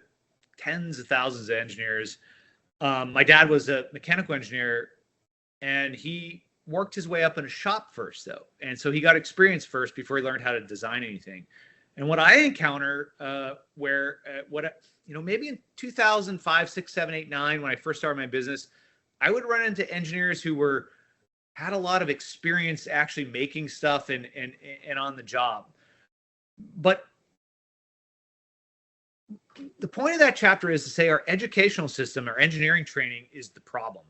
tens of thousands of engineers. My dad was a mechanical engineer, and he worked his way up in a shop first, though. And so he got experience first before he learned how to design anything. And what I encounter maybe in 2005, 6, 7, 8, 9, when I first started my business, I would run into engineers who had a lot of experience actually making stuff and on the job. But the point of that chapter is to say our educational system, our engineering training is the problem.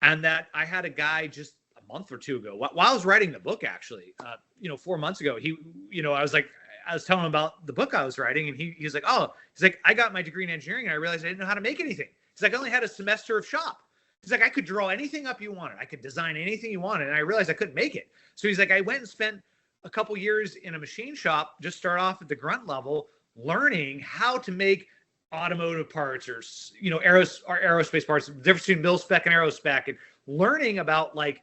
And that I had a guy just a month or two ago, while I was writing the book, actually, 4 months ago, I was telling him about the book I was writing, and he's like, I got my degree in engineering and I realized I didn't know how to make anything. He's like, I only had a semester of shop. He's like, I could draw anything up you wanted. I could design anything you wanted. And I realized I couldn't make it. So he's like, I went and spent a couple years in a machine shop, just start off at the grunt level, learning how to make automotive parts or aerospace parts, the difference between mil spec and aerospec, and learning about like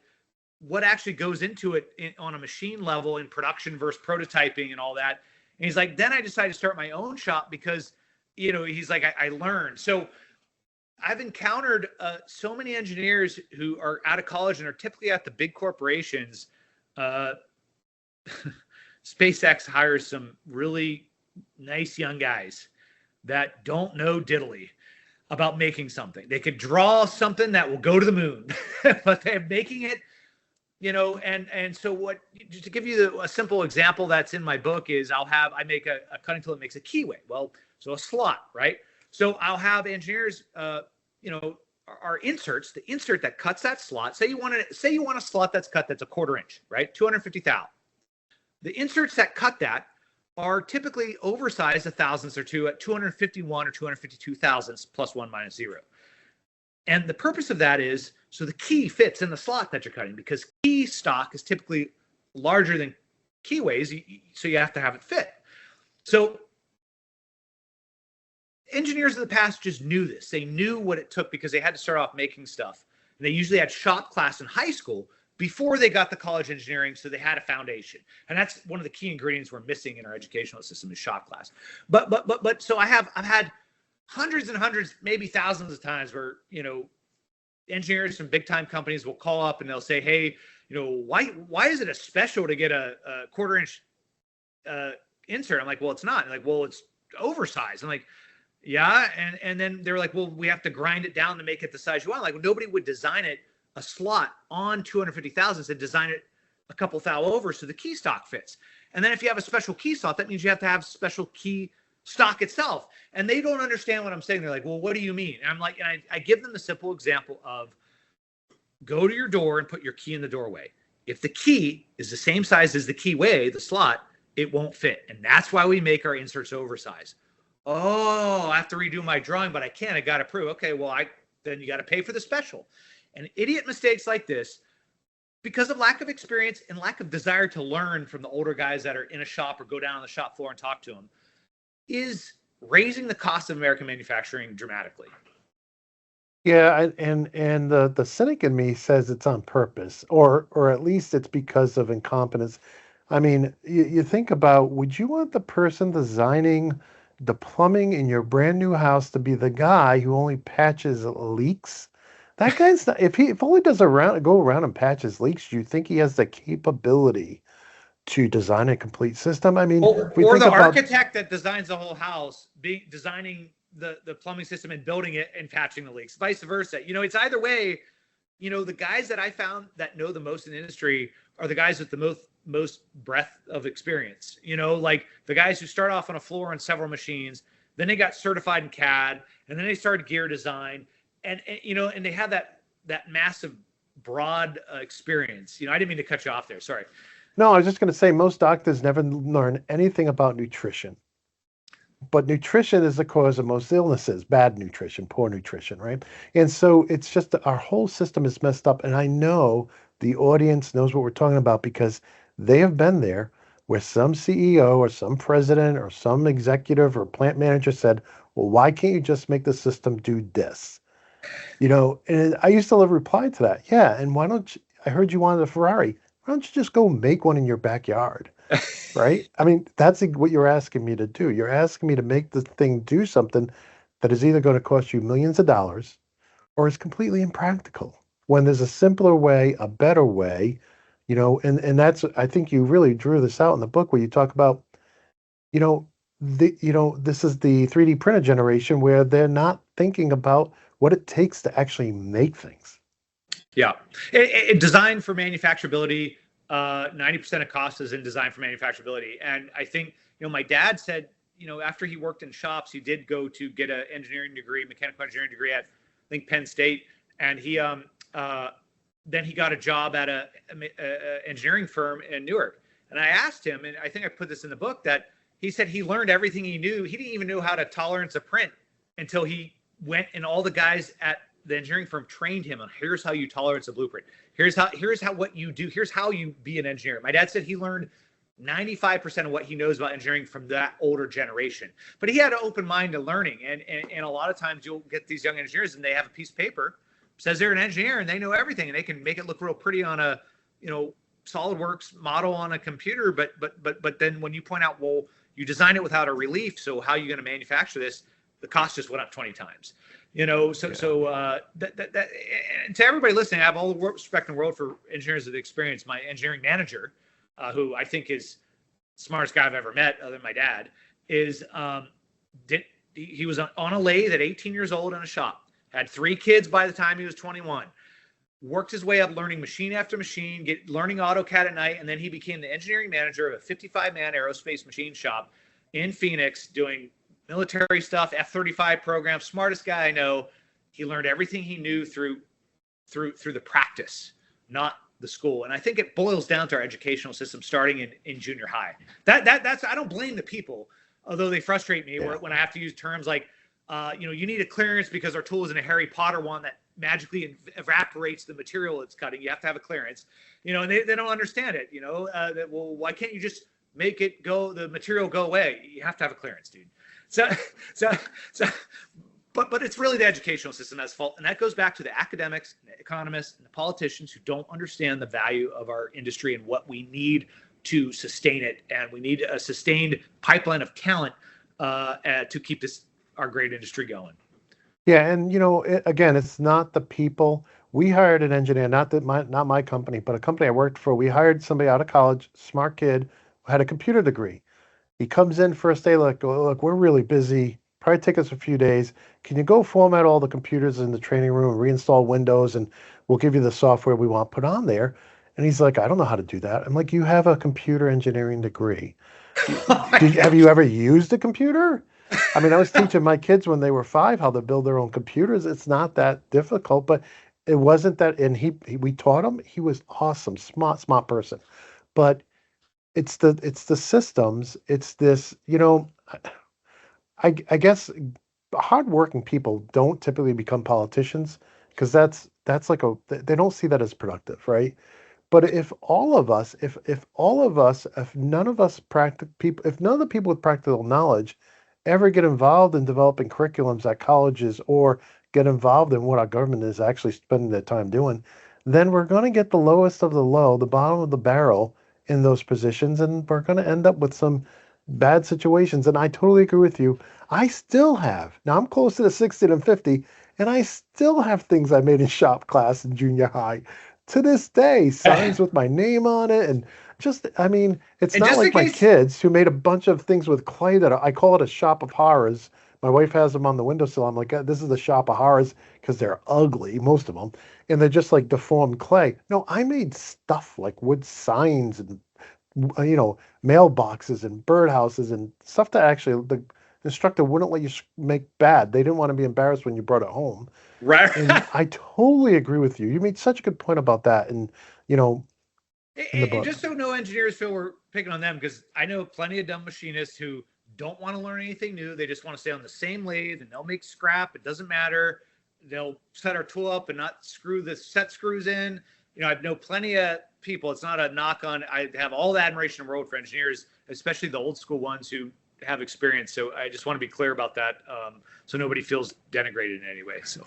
what actually goes into it on a machine level in production versus prototyping and all that. And he's like, then I decided to start my own shop because, he's like, I learned. So I've encountered so many engineers who are out of college and are typically at the big corporations. SpaceX hires some really nice young guys that don't know diddly about making something. They could draw something that will go to the moon, but they're making it, and so just to give you a simple example that's in my book is I make a cutting tool that makes a keyway. Well, so a slot, right? So I'll have engineers, our inserts, the insert that cuts that slot. Say you want a slot that's cut, that's a 1/4 inch, right? 250 thou. The inserts that cut that are typically oversized a thousandths or two at 251 or 252 thousandths plus 1 minus 0. And the purpose of that is so the key fits in the slot that you're cutting, because key stock is typically larger than keyways, so you have to have it fit. So engineers of the past just knew this. They knew what it took because they had to start off making stuff. And they usually had shop class in high school before they got the college engineering, so they had a foundation. And that's one of the key ingredients we're missing in our educational system is shop class. But so I've had hundreds and hundreds, maybe thousands of times where, engineers from big time companies will call up and they'll say, hey, why is it a special to get a 1/4 inch insert? I'm like, well, it's not. I'm like, well, it's oversized. I'm like, yeah. And then they're like, well, we have to grind it down to make it the size you want. Like, nobody would design it a slot on 250 thousandths and design it a couple thou over so the key stock fits. And then if you have a special key slot, that means you have to have special key stock itself. And they don't understand what I'm saying. They're like, well, what do you mean? And I'm like, and I give them the simple example of go to your door and put your key in the doorway. If the key is the same size as the keyway, the slot, it won't fit. And that's why we make our inserts oversized. Oh, I have to redo my drawing, but I can't. I got to prove. Okay, well, then you got to pay for the special. And idiot mistakes like this, because of lack of experience and lack of desire to learn from the older guys that are in a shop or go down on the shop floor and talk to them, is raising the cost of American manufacturing dramatically. Yeah, and the cynic in me says it's on purpose, or at least it's because of incompetence. I mean, you think about, would you want the person designing the plumbing in your brand new house to be the guy who only patches leaks? That guy's not, if only does go around and patches leaks, do you think he has the capability to design a complete system? I mean, or the architect that designs the whole house, designing the plumbing system and building it and patching the leaks, vice versa. It's either way. The guys that I found that know the most in the industry are the guys with the most breadth of experience. Like the guys who start off on a floor on several machines, then they got certified in CAD, and then they started gear design, and they have that massive broad experience. I didn't mean to cut you off there. Sorry. No, I was just going to say most doctors never learn anything about nutrition. But nutrition is the cause of most illnesses, bad nutrition, poor nutrition, right? And so it's just that our whole system is messed up. And I know the audience knows what we're talking about because they have been there where some CEO or some president or some executive or plant manager said, well, why can't you just make the system do this? And I used to reply to that. Yeah, and why don't you, I heard you wanted a Ferrari. Why don't you just go make one in your backyard? Right? I mean, that's what you're asking me to do. You're asking me to make the thing do something that is either going to cost you millions of dollars or is completely impractical. When there's a simpler way, a better way, and that's, I think you really drew this out in the book where you talk about, this is the 3D printer generation where they're not thinking about what it takes to actually make things. Yeah. Design for manufacturability, 90% of cost is in design for manufacturability. And I think, my dad said, after he worked in shops, he did go to get an engineering degree, mechanical engineering degree at, I think, Penn State. And then he got a job at a engineering firm in Newark. And I asked him, and I think I put this in the book, that he said he learned everything he knew. He didn't even know how to tolerance a print until he went, and all the guys at the engineering firm trained him on, here's how you tolerance a blueprint. Here's how what you do. Here's how you be an engineer. My dad said he learned 95% of what he knows about engineering from that older generation. But he had an open mind to learning. And a lot of times you'll get these young engineers and they have a piece of paper, says they're an engineer and they know everything and they can make it look real pretty on a, SolidWorks model on a computer. But then when you point out, well, you designed it without a relief, so how are you going to manufacture this? The cost just went up 20 times. To everybody listening, I have all the respect in the world for engineers with experience. My engineering manager, who I think is the smartest guy I've ever met, other than my dad, is he was on a lathe at 18 years old in a shop, had 3 kids by the time he was 21, worked his way up learning machine after machine, learning AutoCAD at night, and then he became the engineering manager of a 55-man aerospace machine shop in Phoenix doing military stuff, F-35 programs, smartest guy I know. He learned everything he knew through the practice, not the school. And I think it boils down to our educational system starting in junior high. That's I don't blame the people, although they frustrate me when I have to use terms like, you need a clearance because our tool is in a Harry Potter one that magically evaporates the material it's cutting. You have to have a clearance, and they don't understand it, well, why can't you just make it go, the material go away? You have to have a clearance, dude. But it's really the educational system that's fault. And that goes back to the academics, and the economists, and the politicians who don't understand the value of our industry and what we need to sustain it. And we need a sustained pipeline of talent to keep our great industry going. Yeah, and again, it's not the people. We hired an engineer, not my company, but a company I worked for. We hired somebody out of college, smart kid, who had a computer degree. He comes in first day, look, we're really busy. Probably take us a few days. Can you go format all the computers in the training room, reinstall Windows, and we'll give you the software we want put on there? And he's like, I don't know how to do that. I'm like, you have a computer engineering degree. Have you ever used a computer? I mean, I was teaching my kids when they were 5 how to build their own computers. It's not that difficult, but it wasn't that. And we taught him. He was awesome, smart person. But it's the systems. It's this, I guess hardworking people don't typically become politicians because that's like they don't see that as productive, right? But if none of the people with practical knowledge ever get involved in developing curriculums at colleges or get involved in what our government is actually spending their time doing, then we're going to get the lowest of the low, the bottom of the barrel in those positions, and we're going to end up with some bad situations. And I totally agree with you. I still have, now I'm closer to 60 than 50, and I still have things I made in shop class in junior high to this day, signs with my name on it. And it's not like my kids who made a bunch of things with clay that I call it a shop of horrors. My wife has them on the windowsill. I'm like, this is the shop of horrors because they're ugly, most of them. And they're just like deformed clay. No, I made stuff like wood signs and, mailboxes and birdhouses and stuff that actually the instructor wouldn't let you make bad. They didn't want to be embarrassed when you brought it home. Right. And I totally agree with you. You made such a good point about that. And, and just so no engineers feel we're picking on them, because I know plenty of dumb machinists who don't want to learn anything new. They just want to stay on the same lathe and they'll make scrap. It doesn't matter. They'll set our tool up and not screw the set screws in. I know plenty of people. It's not a knock on. I have all the admiration in the world for engineers, especially the old school ones who have experience. So I just want to be clear about that, so nobody feels denigrated in any way. So.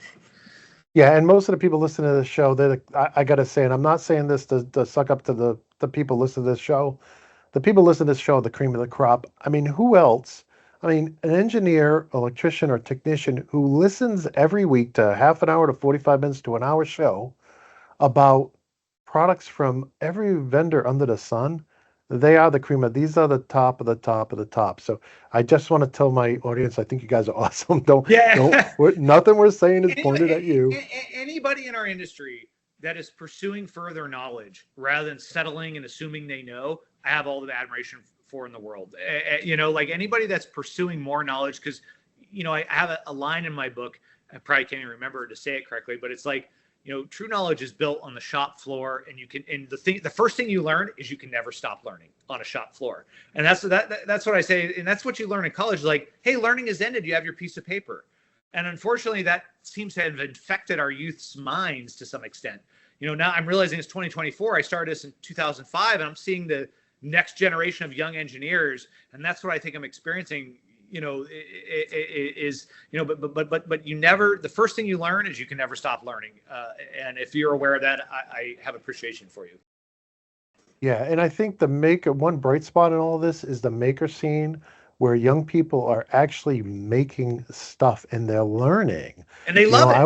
Yeah, and most of the people listening to this show, I got to say, and I'm not saying this to suck up to the people listening to this show. The people listening to this show are the cream of the crop. I mean, who else? I mean, an engineer, electrician, or technician who listens every week to half an hour to 45 minutes to an hour show about products from every vendor under the sun, they are the cream of. These are the top of the top of the top. So I just want to tell my audience, I think you guys are awesome. Nothing we're saying is pointed at you. Anybody in our industry that is pursuing further knowledge rather than settling and assuming they know, I have all the admiration for in the world. Like anybody that's pursuing more knowledge, because, I have a line in my book. I probably can't even remember to say it correctly, but it's like, true knowledge is built on the shop floor, and the first thing you learn is you can never stop learning on a shop floor. And that's what I say. And that's what you learn in college. Like, hey, learning is ended. You have your piece of paper. And unfortunately, that seems to have infected our youth's minds to some extent. Now I'm realizing it's 2024. I started this in 2005, and I'm seeing the next generation of young engineers, and that's what I think I'm experiencing. But you never. The first thing you learn is you can never stop learning. And if you're aware of that, I have appreciation for you. Yeah, and I think one bright spot in all this is the maker scene, where young people are actually making stuff and they're learning. And they love it.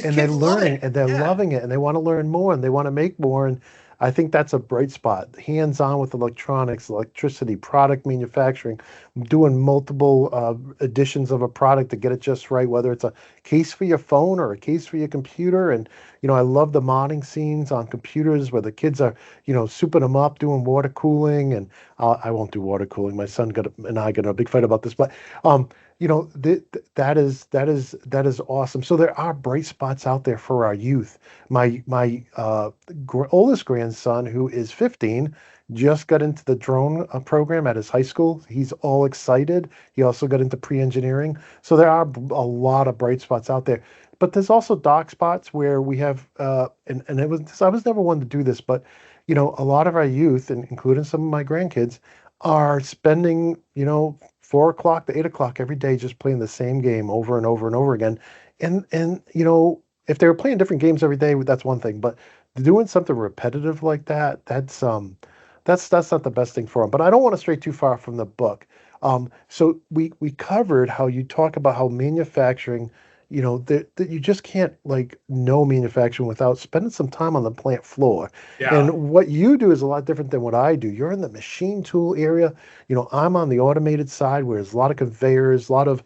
And they're learning and they're loving it and they want to learn more and they want to make more. And I think that's a bright spot. Hands-on with electronics, electricity, product manufacturing, doing multiple editions of a product to get it just right, whether it's a case for your phone or a case for your computer. And, I love the modding scenes on computers where the kids are, souping them up, doing water cooling. And I won't do water cooling. My son and I got a big fight about this, but that is awesome. So there are bright spots out there for our youth. My oldest grandson, who is 15, just got into the drone program at his high school. He's all excited. He also got into pre-engineering. So there are a lot of bright spots out there. But there's also dark spots where we have, and I was never one to do this, but a lot of our youth, and including some of my grandkids, are spending 4 o'clock to 8 o'clock every day just playing the same game over and over and over again. And if they were playing different games every day, that's one thing. But doing something repetitive like that, that's not the best thing for them. But I don't want to stray too far from the book. So we covered how you talk about how manufacturing, that you just can't know manufacturing without spending some time on the plant floor. Yeah. And what you do is a lot different than what I do. You're in the machine tool area. I'm on the automated side where there's a lot of conveyors, a lot of,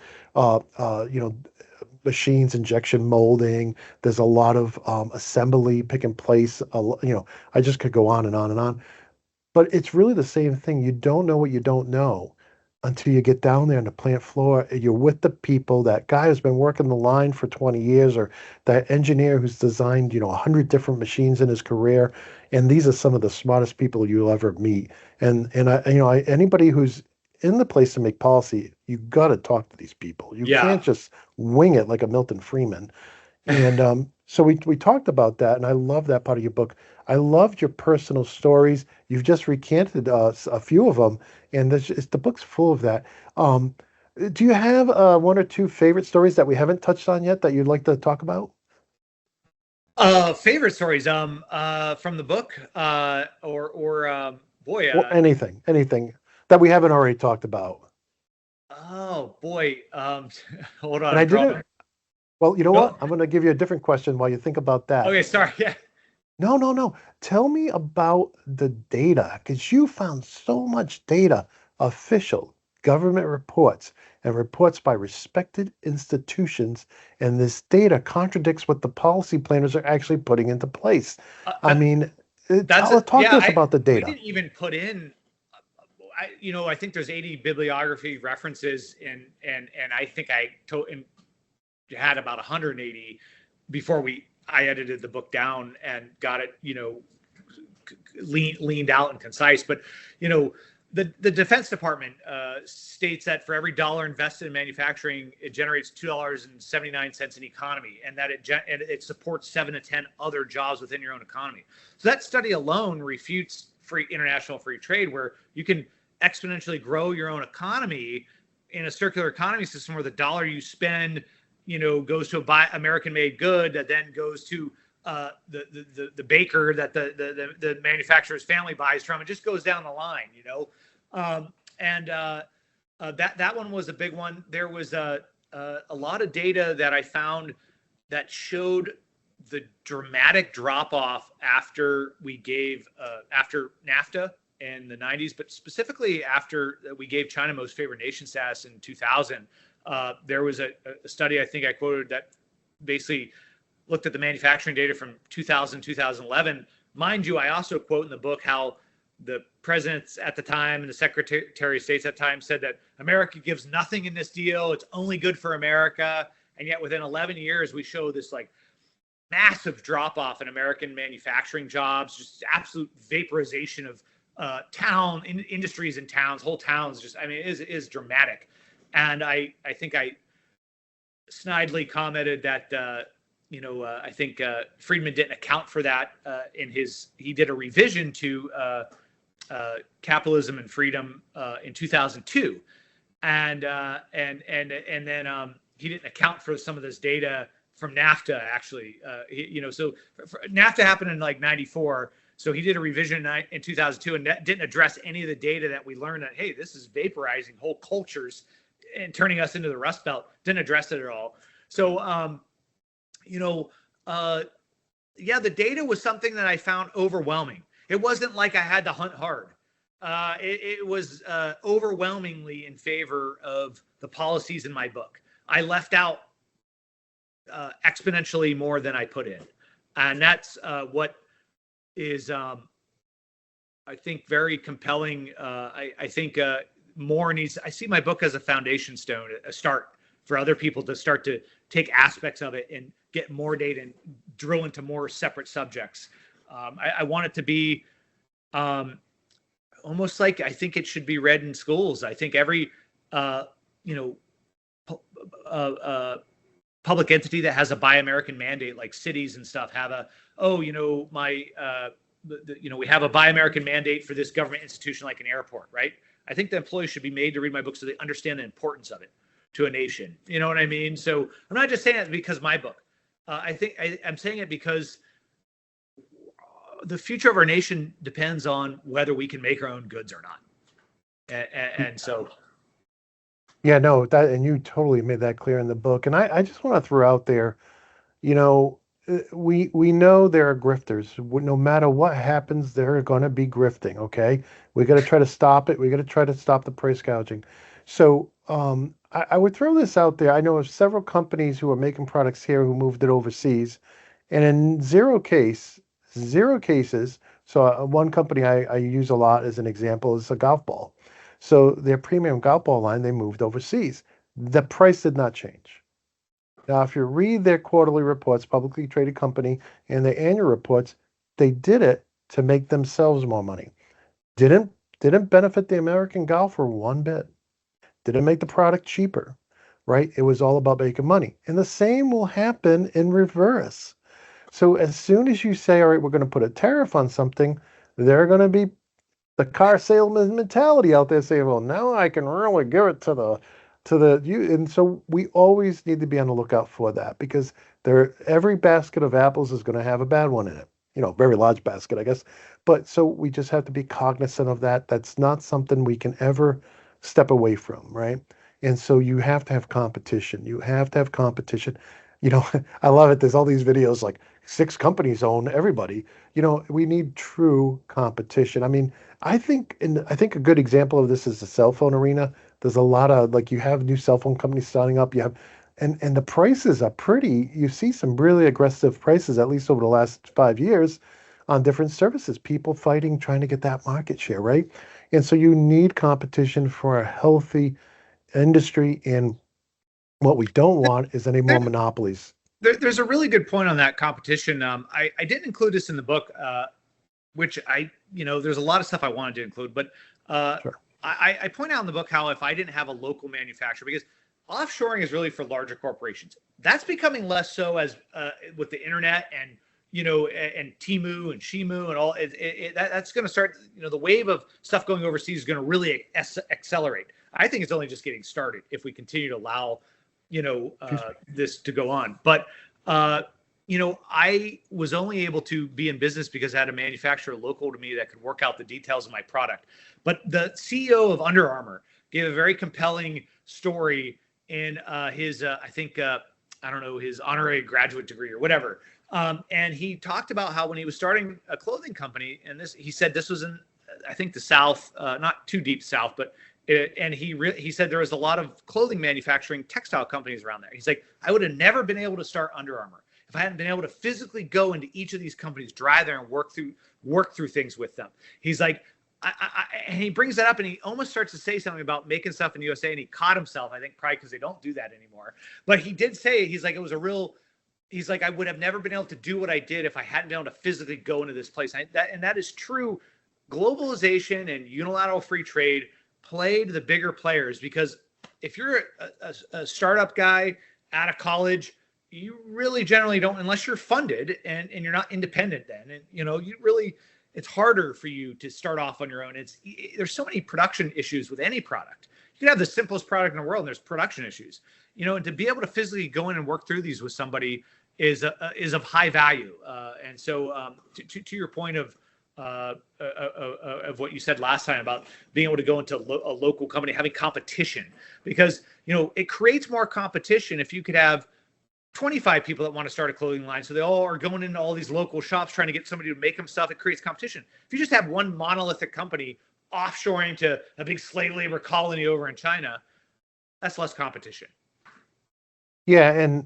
machines, injection molding. There's a lot of assembly, pick and place. I just could go on and on and on. But it's really the same thing. You don't know what you don't know until you get down there on the plant floor and you're with the people, that guy who's been working the line for 20 years, or that engineer who's designed, 100 different machines in his career. And these are some of the smartest people you'll ever meet. And anybody who's in the place to make policy, you got to talk to these people. You can't just wing it like a Milton Freeman. And so we talked about that, and I love that part of your book. I loved your personal stories. You've just recanted a few of them, and the book's full of that. Do you have one or two favorite stories that we haven't touched on yet that you'd like to talk about? Favorite stories from the book, or anything that we haven't already talked about. Oh boy, hold on. And I didn't. Well, you know what? I'm going to give you a different question while you think about that. Okay, sorry. Yeah. No. Tell me about the data, because you found so much data, official government reports and reports by respected institutions, and this data contradicts what the policy planners are actually putting into place. Talk to us about the data. We didn't even put in. I think there's 80 bibliography references, and I think I had about 180 before I edited the book down and got it, leaned out and concise. But, the Defense Department states that for every dollar invested in manufacturing, it generates $2.79 in economy, and that it supports 7 to 10 other jobs within your own economy. So that study alone refutes international free trade, where you can exponentially grow your own economy in a circular economy system where the dollar you spend goes to a American-made good that then goes to the baker that the manufacturer's family buys from. It just goes down the line, that one was a big one. There was a lot of data that I found that showed the dramatic drop-off after after NAFTA in the 90s, but specifically after we gave China most favored nation status in 2000. There was a study I think I quoted that basically looked at the manufacturing data from 2011. Mind you, I also quote in the book how the presidents at the time and the Secretary of States at the time said that America gives nothing in this deal. It's only good for America. And yet within 11 years, we show this like massive drop off in American manufacturing jobs, just absolute vaporization of industries and towns, whole towns. Just, I mean, it is dramatic. And I think I snidely commented that, I think Friedman didn't account for that he did a revision to Capitalism and Freedom in 2002. And then he didn't account for some of this data from NAFTA, actually. So NAFTA happened in like 94. So he did a revision in 2002 and that didn't address any of the data that we learned that, hey, this is vaporizing whole cultures and turning us into the Rust Belt. Didn't address it at all. So, the data was something that I found overwhelming. It wasn't like I had to hunt hard. It was overwhelmingly in favor of the policies in my book. I left out exponentially more than I put in. And that's what is, I think, very compelling. I think more needs, I see my book as a foundation stone, a start for other people to start to take aspects of it and get more data and drill into more separate subjects. I want it to be almost like I think it should be read in schools. I think every, public entity that has a Buy American mandate, like cities and stuff, have we have a Buy American mandate for this government institution like an airport, right? I think the employees should be made to read my book so they understand the importance of it to a nation. You know what I mean? So I'm not just saying that because my book. I'm saying it because the future of our nation depends on whether we can make our own goods or not. And so. Yeah, no, and you totally made that clear in the book. And I just want to throw out there, we know there are grifters. No matter what happens, they're going to be grifting. Okay, we got to try to stop it. We got to try to stop the price gouging. So I would throw this out there. I know of several companies who are making products here who moved it overseas, and in zero cases. So one company I use a lot as an example is a golf ball. So their premium golf ball line, they moved overseas. The price did not change. Now, if you read their quarterly reports, publicly traded company, and their annual reports, they did it to make themselves more money. Didn't benefit the American golfer one bit. Didn't make the product cheaper, right? It was all about making money. And the same will happen in reverse. So as soon as you say, all right, we're going to put a tariff on something, they're going to be the car salesman mentality out there saying, well, now I can really give it to the and so we always need to be on the lookout for that because every basket of apples is going to have a bad one in it. Very large basket, I guess. But so we just have to be cognizant of that. That's not something we can ever step away from, right? And so you have to have competition. You have to have competition. I love it. There's all these videos like 6 companies own everybody. We need true competition. I mean, I think a good example of this is the cell phone arena. There's a lot of you have new cell phone companies starting up. You have, and the prices are pretty. You see some really aggressive prices, at least over the last 5 years, on different services. People fighting, trying to get that market share, right? And so you need competition for a healthy industry. And what we don't want is any more monopolies. There's a really good point on that competition. I didn't include this in the book, which there's a lot of stuff I wanted to include, but Sure. I point out in the book how if I didn't have a local manufacturer, because offshoring is really for larger corporations. That's becoming less so as with the internet and and Temu and Shimu and all. That's going to start. The wave of stuff going overseas is going to really accelerate. I think it's only just getting started if we continue to allow this to go on. But I was only able to be in business because I had a manufacturer local to me that could work out the details of my product. But the CEO of Under Armour gave a very compelling story in his, his honorary graduate degree or whatever. And he talked about how when he was starting a clothing company, and he said this was in, I think, the South, not too deep South, but he said there was a lot of clothing manufacturing textile companies around there. He's like, I would have never been able to start Under Armour if I hadn't been able to physically go into each of these companies, drive there and work through things with them. He's like, and he brings that up, and he almost starts to say something about making stuff in the USA, and he caught himself, I think, probably because they don't do that anymore. But he did say, he's like, it was a real. He's like, I would have never been able to do what I did if I hadn't been able to physically go into this place. And that is true. Globalization and unilateral free trade played the bigger players, because if you're a startup guy out of college, you really generally don't, unless you're funded and you're not independent then. And, you really, it's harder for you to start off on your own. There's so many production issues with any product. You can have the simplest product in the world, and there's production issues, and to be able to physically go in and work through these with somebody is of high value. And so to your point of what you said last time about being able to go into a local company, having competition, because, it creates more competition if you could have 25 people that want to start a clothing line. So they all are going into all these local shops trying to get somebody to make them stuff. It creates competition. If you just have one monolithic company offshoring to a big slave labor colony over in China, that's less competition. Yeah, and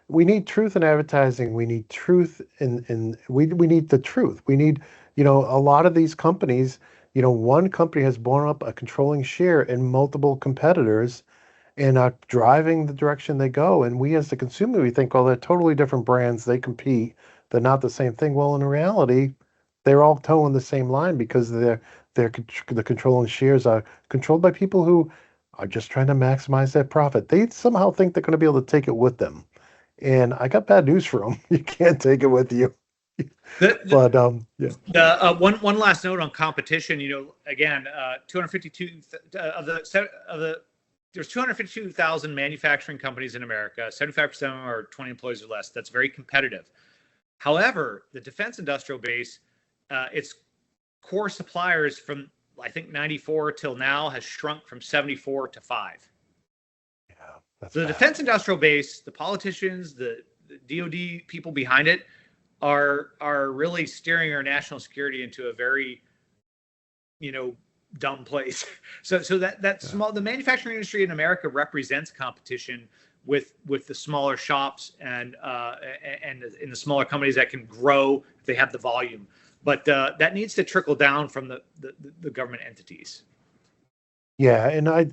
we need truth in advertising. We need truth in we need the truth. We need, a lot of these companies, one company has borne up a controlling share in multiple competitors and are driving the direction they go. And we as the consumer, we think, well, they're totally different brands. They compete. They're not the same thing. Well, in reality, they're all towing the same line because the controlling shares are controlled by people who are just trying to maximize their profit. They somehow think they're going to be able to take it with them. And I got bad news for them. You can't take it with you. But yeah. One last note on competition. Again, 252 there's 252,000 manufacturing companies in America. 75% of them are 20 employees or less. That's very competitive. However, the defense industrial base, its core suppliers from, I think, 94 till now has shrunk from 74 to 5. So the defense industrial base, the politicians, the DoD people behind it are really steering our national security into a very, dumb place. So that small, the manufacturing industry in America represents competition with the smaller shops and in the smaller companies that can grow if they have the volume. But that needs to trickle down from the government entities. Yeah, and I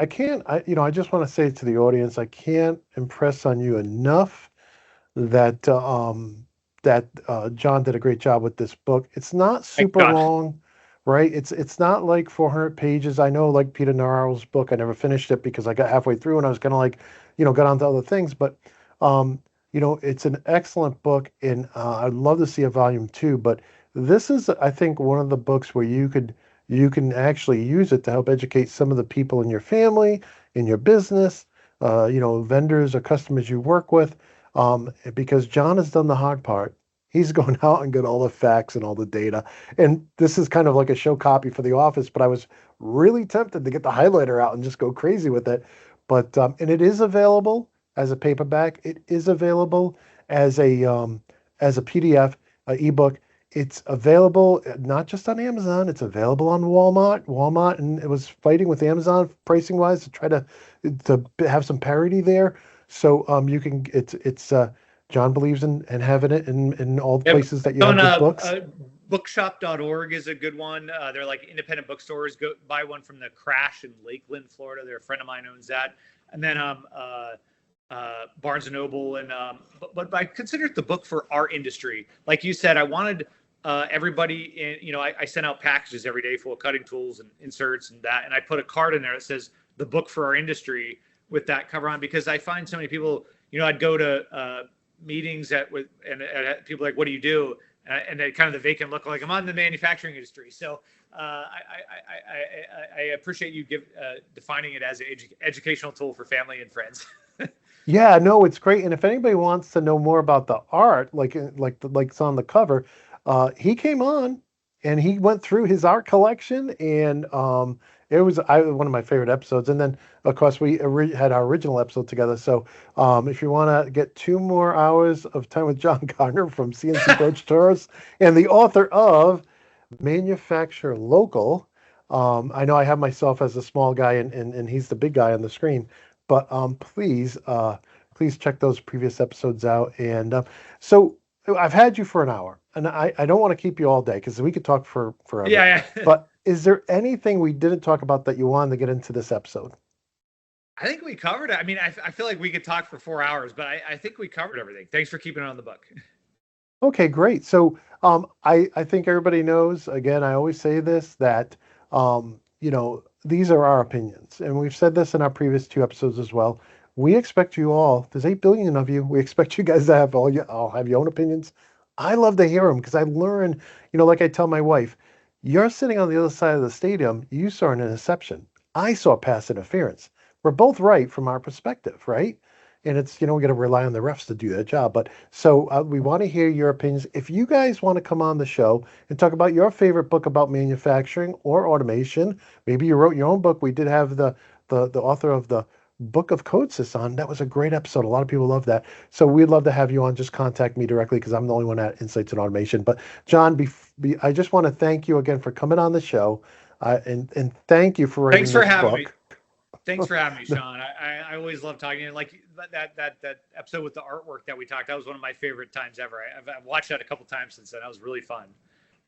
can't, I just want to say to the audience, I can't impress on you enough that John did a great job with this book. It's not super long, right? It's not like 400 pages. I know, like Peter Navarro's book, I never finished it because I got halfway through and I was kind of like, got on to other things. But it's an excellent book, and I'd love to see a volume 2. But this is, I think, one of the books where you can actually use it to help educate some of the people in your family, in your business, vendors or customers you work with, because John has done the hard part. He's gone out and got all the facts and all the data. And this is kind of like a show copy for the office, but I was really tempted to get the highlighter out and just go crazy with it. But and it is available as a paperback. It is available as a PDF, ebook. It's available not just on Amazon. It's available on Walmart, and it was fighting with Amazon pricing wise to try to have some parity there. So you can. It's John believes in having it in all the places that you have good books. Bookshop.org is a good one. They're like independent bookstores. Go buy one from the Crash in Lakeland, Florida. They're a friend of mine owns that. And then Barnes and Noble, and but I consider it the book for our industry. Like you said, I wanted everybody in. I sent out packages every day full of cutting tools and inserts and that, and I put a card in there that says the book for our industry with that cover on, because I find so many people. I'd go to meetings and people are like, what do you do? And they kind of the vacant look, like I'm on the manufacturing industry. So I appreciate you defining it as an educational tool for family and friends. Yeah, no, it's great. And if anybody wants to know more about the art, like it's on the cover, he came on and he went through his art collection, and it was one of my favorite episodes. And then, of course, we had our original episode together. So if you want to get 2 more hours of time with John Gardner from CNC Broach Tours and the author of Manufacture Local, I know I have myself as a small guy and he's the big guy on the screen, but please check those previous episodes out. And so I've had you for an hour, and I don't want to keep you all day because we could talk for forever. Yeah, yeah. But is there anything we didn't talk about that you wanted to get into this episode? I think we covered it. I mean, I feel like we could talk for 4 hours, but I think we covered everything. Thanks for keeping it on the book. Okay, great. So, I think everybody knows, again, I always say this, that, these are our opinions. And we've said this in our previous two episodes as well. We expect you all, there's 8 billion of you. We expect you guys to have all have your own opinions. I love to hear them because I learn, like I tell my wife, you're sitting on the other side of the stadium. You saw an interception. I saw pass interference. We're both right from our perspective, right? And it's, we got to rely on the refs to do their job. But so we want to hear your opinions. If you guys want to come on the show and talk about your favorite book about manufacturing or automation, maybe you wrote your own book. We did have the author of the Book of Code Sys on. That was a great episode. A lot of people love that. So we'd love to have you on. Just contact me directly because I'm the only one at Insights in Automation. But John, I just want to thank you again for coming on the show, and thank you for writing Thanks for this having book. me. Thanks for having me, Shawn. I always love talking to you. Like that episode with the artwork that we talked. That was one of my favorite times ever. I've watched that a couple times since then. That was really fun.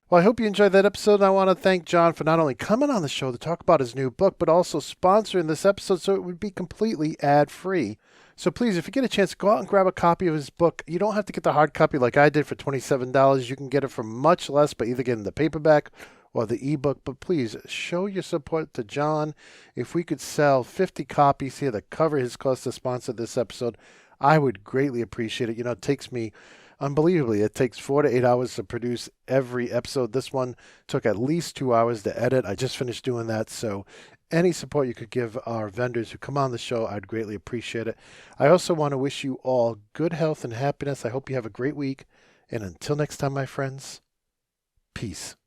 Well, I hope you enjoyed that episode. And I want to thank John for not only coming on the show to talk about his new book, but also sponsoring this episode so it would be completely ad-free. So please, if you get a chance, go out and grab a copy of his book. You don't have to get the hard copy like I did for $27. You can get it for much less by either getting the paperback or the ebook. But please, show your support to John. If we could sell 50 copies here to cover his cost to sponsor this episode, I would greatly appreciate it. It takes me unbelievably, it takes 4 to 8 hours to produce every episode. This one took at least 2 hours to edit. I just finished doing that. So any support you could give our vendors who come on the show, I'd greatly appreciate it. I also want to wish you all good health and happiness. I hope you have a great week. And until next time, my friends, peace.